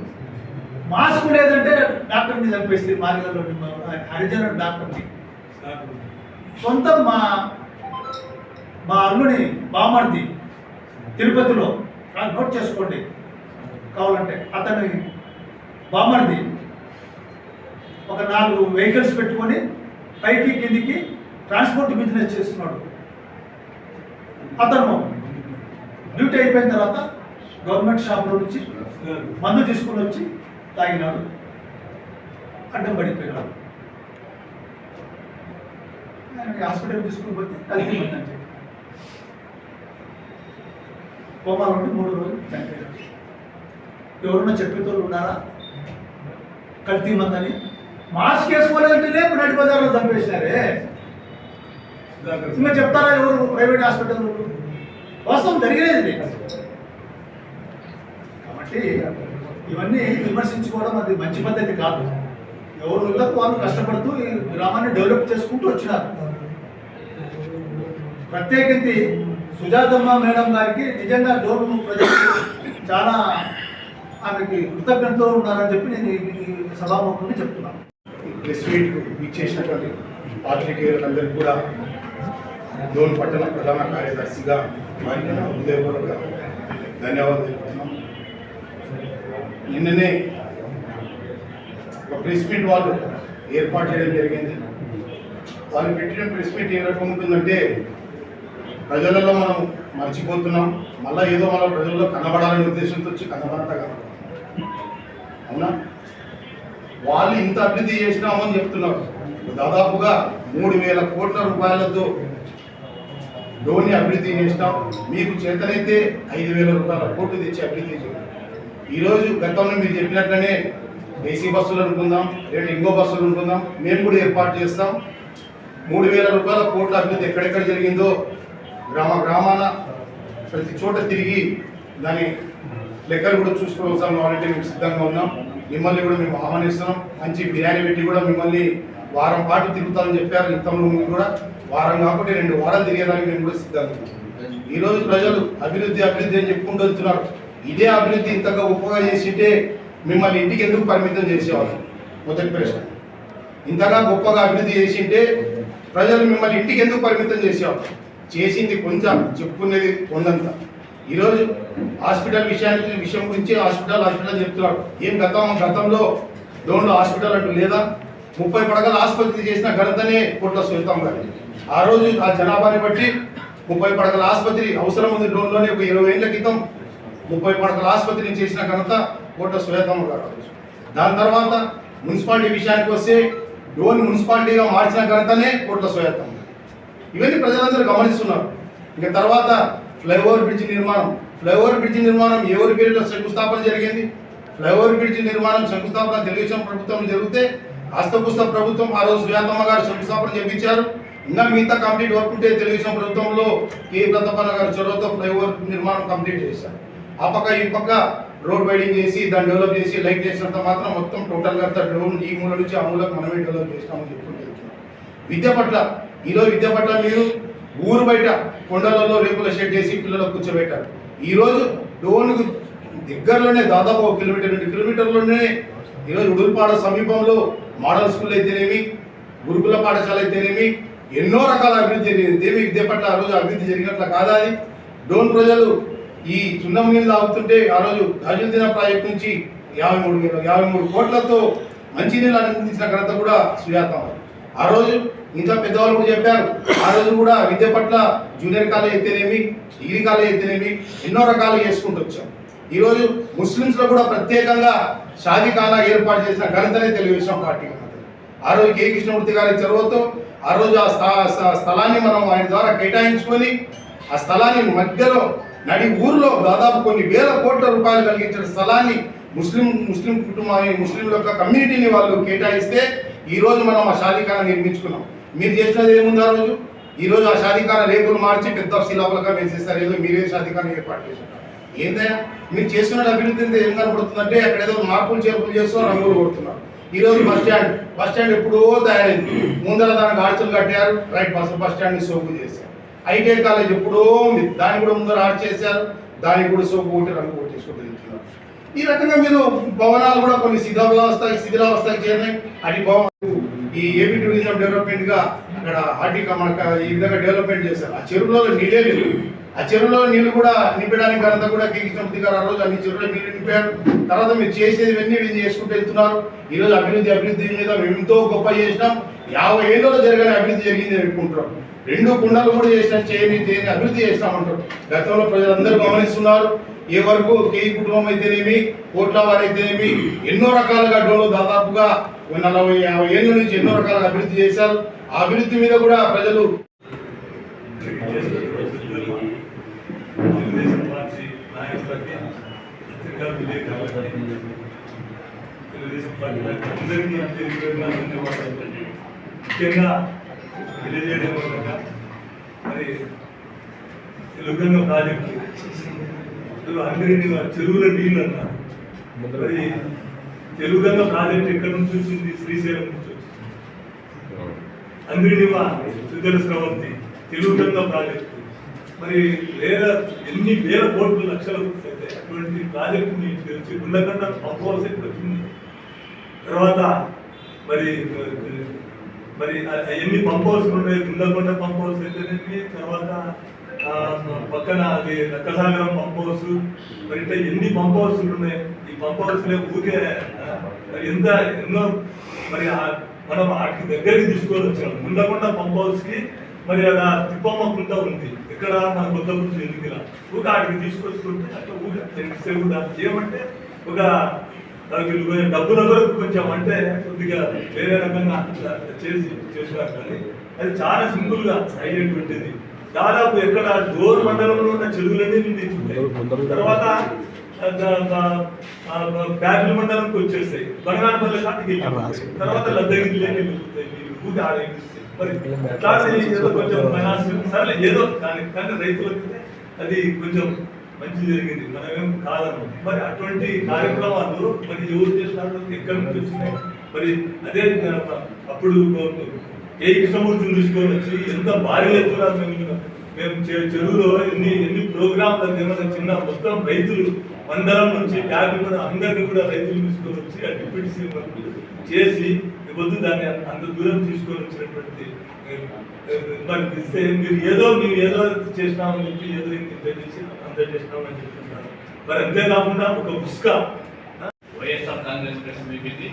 మాస్క్ లేదంటే డాక్టర్ని చంపేస్తే మాదిగల్లో హరిజన డాక్టర్ని. సొంతం మా అల్లుని బామర్ది తిరుపతిలో నోట్ చేసుకోండి కావాలంటే. అతని బామర్ది ఒక 4 వెహికల్స్ పెట్టుకొని పైకి కిందికి ట్రాన్స్పోర్ట్ బిజినెస్ చేస్తున్నాడు. అతను డ్యూటీ అయిపోయిన తర్వాత గవర్నమెంట్ షాప్లో నుంచి మందు తీసుకుని వచ్చి తాగినాడు, అడ్డం పడిపోయినాడు. ఆయనకి హాస్పిటల్ తీసుకుని పోతే కల్తీ మంది అని చెప్పి కోమాలో ఉండి 3 రోజులు చనిపోయాడు. ఎవరున్నా చెప్పేతోళ్ళు ఉన్నారా? కల్తీ మందని మాస్క్ వేసుకోలేదంటేనే నడి బజార్లో చంపేసినారే. ఇంకా చెప్తారా ఎవరు? ప్రైవేట్ హాస్పిటల్ వాస్తవం జరిగేది. కాబట్టి ఇవన్నీ విమర్శించుకోవడం అది మంచి పద్ధతి కాదు. ఎవరు వాళ్ళు కష్టపడుతూ ఈ గ్రామాన్ని డెవలప్ చేసుకుంటూ వచ్చినారు. ప్రత్యేకించి సుజాతమ్మ మేడం గారికి నిజంగా డోర్ము ప్రజలు చాలా ఆమెకి కృతజ్ఞతతో ఉన్నారని చెప్పి నేను ఈ సభాముఖంగా చెప్తున్నాను. ప్రెస్ మీట్ ఇచ్చేసినటువంటి పాత్రికేయులందరికీ కూడా డోన్ పట్టణ ప్రధాన కార్యదర్శిగా వారికి హృదయపూర్వక ధన్యవాదాలు తెలుపుతున్నాం. నిన్ననే ఒక ప్రెస్ మీట్ వాళ్ళు ఏర్పాటు చేయడం జరిగింది. వాళ్ళు పెట్టిన ప్రెస్ మీట్ ఏ రకం ఉంటుందంటే, ప్రజలలో మనం మర్చిపోతున్నాం, మళ్ళీ ఏదో మన ప్రజల్లో కనబడాలనే ఉద్దేశంతో వచ్చి కనబడతా అవునా. వాళ్ళు ఇంత అభివృద్ధి చేసినామని చెప్తున్నారు. దాదాపుగా 3,000 కోట్ల రూపాయలతో డోని అభివృద్ధి చేసినాం. మీకు చేతనైతే 5,000 రూపాయల కోట్లు తెచ్చి అభివృద్ధి చేయాలి. ఈరోజు గతంలో మీరు చెప్పినట్లనే ఏసీ బస్సులు అనుకుందాం, లేదా ఇంకో బస్సులు అనుకుందాం, మేము కూడా ఏర్పాటు చేస్తాం. 3,000 రూపాయల కోట్ల అభివృద్ధి ఎక్కడెక్కడ జరిగిందో గ్రామాన ప్రతి చోట తిరిగి దాని లెక్కలు కూడా చూసుకోవడం కావాలంటే మేము సిద్ధంగా ఉన్నాం. మిమ్మల్ని కూడా మేము ఆహ్వానిస్తున్నాం. మంచి బిర్యానీ పెట్టి కూడా మిమ్మల్ని వారం పాటు తిరుగుతామని చెప్పారు. ఇంతలో కూడా వారం కాకుండా 2 వారాలు తిరిగేదానికి మేము కూడా సిద్ధంగా ఉన్నాం. ఈరోజు ప్రజలు అభివృద్ధి అని చెప్పుకుంటూ వెళ్తున్నారు. ఇదే అభివృద్ధి ఇంతగా గొప్పగా చేసింటే మిమ్మల్ని ఇంటికి ఎందుకు పరిమితం చేసేవాళ్ళు? మొదటి ప్రశ్న. ఇంతగా గొప్పగా అభివృద్ధి చేసింటే ప్రజలు మిమ్మల్ని ఇంటికి ఎందుకు పరిమితం చేసేవాళ్ళు? చేసింది కొంచెం, చెప్పుకునేది కొందంత. ఈరోజు హాస్పిటల్ విషయం గురించి హాస్పిటల్ చెప్తున్నారు. ఏం గతంలో డోన్లో హాస్పిటల్ అంటూ లేదా? 30 పడకల ఆసుపత్రి చేసిన ఘనతనే కోట్ల సునీతమ్మ గారి. ఆ రోజు ఆ జనాభాని బట్టి 30 పడకల ఆసుపత్రి అవసరం ఉంది డోన్లోనే. ఒక 20 ఏళ్ల క్రితం 30 పడకల ఆసుపత్రిని చేసిన ఘనత కోట్ల సునీతమ్మ గారు. దాని తర్వాత మున్సిపాలిటీ విషయానికి వస్తే డోన్ మున్సిపాలిటీగా మార్చిన ఘనతనే కోట్ల సునీతమ్మ. ఇవన్నీ ప్రజలందరూ గమనిస్తున్నారు. ఇంకా తర్వాత ఫ్లైఓవర్ బ్రిడ్జ్ నిర్మాణం ఎవరి పేరులో శంకుస్థాపన జరిగింది? ఫ్లైఓవర్ బ్రిడ్జ్ నిర్మాణం శంకుస్థాపన తెలుగుదేశం ప్రభుత్వం జరిగితే హస్తపుస్త ప్రభుత్వం ఆ రోజు సుజాతమ్మ గారు శంకుస్థాపన చేయించారు. ఇంకా మిగతా కంప్లీట్ వర్క్ ఉంటే తెలుగుదేశం ప్రభుత్వంలో కే ప్రతాపన్న గారు చొరవతో ఫ్లైఓవర్ నిర్మాణం కంప్లీట్ చేశారు. ఆ పక్క ఈ పక్క రోడ్ వైడింగ్ చేసి దాన్ని డెవలప్ చేసి లైట్ చేసినంత మాత్రం మొత్తం టోటల్గా డ్రోన్ ఈ మూల నుంచి ఆ మూలకు మనమే డెవలప్ చేస్తామని చెప్పుకుంటూ విద్య పట్ల మీరు ఊరు బయట కొండలలో రేకుల షెడ్ చేసి పిల్లలకు కూర్చోబెట్టారు. ఈరోజు డోన్కు దగ్గరలోనే దాదాపు 1 కిలోమీటర్ 2 కిలోమీటర్లోనే ఈరోజు ఉడుల్పాడ సమీపంలో మోడల్ స్కూల్ అయితేనేమి, గురుకుల పాఠశాల అయితేనేమి ఎన్నో రకాల అభివృద్ధి జరిగింది. దేవి విద్య పట్ల ఆ రోజు అభివృద్ధి జరిగినట్ల కాదా అది? డోన్ ప్రజలు ఈ సున్నం నీళ్ళు తాగుతుంటే ఆ రోజు అయోధ్య ప్రాజెక్ట్ నుంచి 53 కోట్లతో మంచినీళ్ళు అందించిన ఘనత కూడా సుజాతం. ఆ రోజు ఇంకా పెద్దవాళ్ళు కూడా చెప్పారు, ఆ రోజు కూడా విద్య పట్ల జూనియర్ కాలేజ్ అయితేనేమి డిగ్రీ కాలేజ్ అయితేనేమి ఎన్నో రకాలు చేసుకుంటూ వచ్చాం. ఈరోజు ముస్లిమ్స్లో కూడా ప్రత్యేకంగా షాదీఖానా ఏర్పాటు చేసిన ఘనతనే తెలుగుదేశం పార్టీ ఉన్నది. ఆ రోజు కె కృష్ణమూర్తి గారి చొరవతో ఆ రోజు ఆ స్థలాన్ని మనం ఆయన ద్వారా కేటాయించుకొని ఆ స్థలాన్ని మధ్యలో నడి ఊర్లో దాదాపు కొన్ని వేల కోట్ల రూపాయలు కలిగించిన స్థలాన్ని ముస్లిం కుటుంబాన్ని ముస్లింల యొక్క కమ్యూనిటీని వాళ్ళు కేటాయిస్తే ఈరోజు మనం ఆ షాదీఖానా నిర్మించుకున్నాం. మీరు చేసినది ఏముంది? ఆ రోజు ఈరోజు ఆ షాదీఖానా రేపులు మార్చి పెద్ద శిలాఫలగా వేసేస్తారు. ఏదో మీరే షాదీఖానా ఏర్పాటు చేశారు. ఏందయ్యా మీరు చేస్తున్న అభివృద్ధి ఏం కనపడుతుందంటే అక్కడ ఏదో మార్పులు చేర్పులు చేస్తూ రంగులు కొడుతున్నారు. ఈరోజు బస్ స్టాండ్ ఎప్పుడో తయారైంది. ముందర దానికి ఆర్చులు కట్టారు, రైట్ బస్ స్టాండ్ని సోపు చేశారు. ఐటీఐ కాలేజ్ ఎప్పుడో ఉంది, దాన్ని కూడా ముందర ఆర్చ్ చేశారు, దానికి కూడా సోపు కొట్టి రంగు కొట్టేసుకుంటూ వెళ్తున్నారు. ఈ రకంగా మీరు భవనాలు కూడా కొన్ని శిథిలావస్థకి చేరినాయి. అటు భవనాలు ఈ ఏపీ టూరిజం డెవలప్మెంట్ గా అక్కడ మనకు ఈ విధంగా డెవలప్మెంట్ చేశారు. ఆ చెరువులో నీళ్ళే లేదు. ఆ చెరువులో నీళ్లు కూడా నింపడానికి ఘనత కూడా కె కృష్ణమూర్తి గారు ఆ రోజు అన్ని చెరువులో నీళ్లు నింపారు. తర్వాత మీరు చేసేది ఇవన్నీ చేసుకుంటూ వెళ్తున్నారు. ఈరోజు అభివృద్ధి మీద మేము ఎంతో గొప్ప చేసినాం. 50 ఏళ్ళలో జరగని అభివృద్ధి జరిగింది అనుకుంటున్నాం. 2 కుండలు కూడా చేయని అభివృద్ధి చేస్తామంటారు. గతంలో ప్రజలందరూ గమనిస్తున్నారు. ఏ వరకు కే కుటుంబం అయితేనేమి, కోట్ల వారు అయితేనేమి ఎన్నో రకాలుగా డోలో దాదాపుగా 40-50 ఏళ్ళ నుంచి ఎన్నో రకాలుగా అభివృద్ధి చేశారు. ఆ అభివృద్ధి మీద కూడా ప్రజలు తెలుగుదేశం పార్టీ నాయకులకి తెలుగుదేశం పార్టీ అందరికీ ముఖ్యంగా తెలియజేయడం వల్ల మరి తెలుగుగంగ ప్రాజెక్టు అందరినీ చెరువుల నీళ్ళు అన్నారు. మరి తెలుగుగంగ ప్రాజెక్టు ఎక్కడి నుంచి వచ్చింది? శ్రీశైలం నుంచి వచ్చింది. అందరినీ సుజల స్రవంతి తెలుగుగంగ ప్రాజెక్టు మరి ఎన్ని వేల కోట్లు లక్షల అయితే అటువంటి ప్రాజెక్టుని తెలిసి ఉండకుండా పంప్ హౌస్ వచ్చింది. తర్వాత మరి ఎన్ని పంప్ హౌస్లు ఉన్నాయి? ఉండకుండా పంప్ హౌస్ అయితేనేమి, తర్వాత పక్కన అది రక్కసాగరం పంప్ హౌస్, మరి ఇట్లా ఎన్ని పంప్ హౌస్లు ఉన్నాయి. ఈ పంప్ హౌస్లే ఊరికే మరి ఎన్నో మరి మనం వాటికి దగ్గరికి తీసుకొని వచ్చాం. ఉండకుండా పంప్ హౌస్కి మరి అలా తిప్పమ్మ కుంట ఉంది ఇక్కడ మన కొత్తపూర్ ఎందుకు ఊక వాటికి తీసుకొచ్చుకుంటే అట్లా ఊక ఏమంటే ఒక డబ్బుల వరకు కొంచెం అంటే కొద్దిగా వేరే రకంగా చేసినారు. కానీ అది చాలా సింపుల్ గా అయ్యేటువంటిది. దాదాపు ఎక్కడ డోర్ మండలంలో ఉన్న చెరువులన్నీ నిండించుంటాయి. తర్వాత బ్యాగుల మండలంకి వచ్చేస్తాయి, బంగారపల్లి కాటికి తర్వాత లద్దగిరిలోకి వెళ్ళిపోతాయి. ఊక ఆడేస్తాయి. మరి కొంచెం సరే ఏదో కానీ రైతులకి అది కొంచెం మంచి జరిగింది, మనమేం కాదను. మరి అటువంటి కార్యక్రమాలు మరి ఎవరు చేసినారు, ఎక్కడి నుంచి వచ్చినాయి? మరి అదే అప్పుడు ఏ కృష్ణమూర్తిని తీసుకొని వచ్చి ఎంత భారీ ఎత్తున మేము చెరువులో ఎన్ని ప్రోగ్రాంలు ఏమైనా చిన్న మొత్తం రైతులు మండలం నుంచి ట్యాబ్ అందరినీ కూడా రైతులు తీసుకొని వచ్చి ఆ డిప్యూటీ సీఎం వరకు చేసి వద్దు దాన్ని అంత దూరం తీసుకొని వచ్చినటువంటి మరి ఇస్తే మేము ఏదో చేసినామని చెప్పి ఏదో ఇంత చేసి అంత చేసినామని చెప్తున్నారు. మరి అంతేకాకుండా ఒక పుస్తక వైఎస్ఆర్ కాంగ్రెస్ ప్రెస్ మీటింగ్కి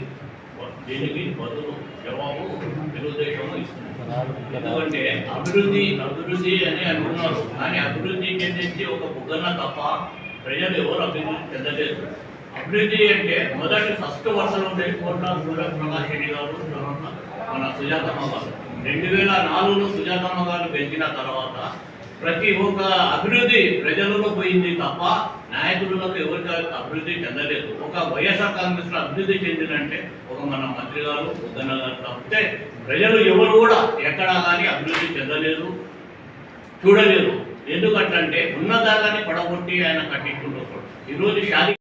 దీనికి బదులు జవాబు తెలుగుదేశం ఇస్తున్నారు. ఎందుకంటే అభివృద్ధి అని అంటున్నారు, కానీ అభివృద్ధి చెందించి ఒక బుగ్గన తప్ప ప్రజలు ఎవరు అభివృద్ధి చెందలేదు. అభివృద్ధి అంటే ఫస్ట్ వరుసలో కోట్ల సూర్యప్రకాష్ రెడ్డి గారు, మన సుజాతమ్మ గారు 2004లో సుజాతమ్మ గారు పెంచిన తర్వాత ప్రతి ఒక్క అభివృద్ధి ప్రజలలో పోయింది తప్ప నాయకులకు ఎవరికి అభివృద్ధి చెందలేదు. ఒక వైఎస్ఆర్ కాంగ్రెస్ లో అభివృద్ధి చెందినంటే ఒక మన మంత్రి గారు ఉద్దన్న గారు తప్పితే ప్రజలు ఎవరు కూడా ఎక్కడా కానీ అభివృద్ధి చెందలేదు, చూడలేదు. ఎందుకంటే ఉన్నదాన్ని పడగొట్టి ఆయన కట్టించుకుంటారు. ఈరోజు షాదీ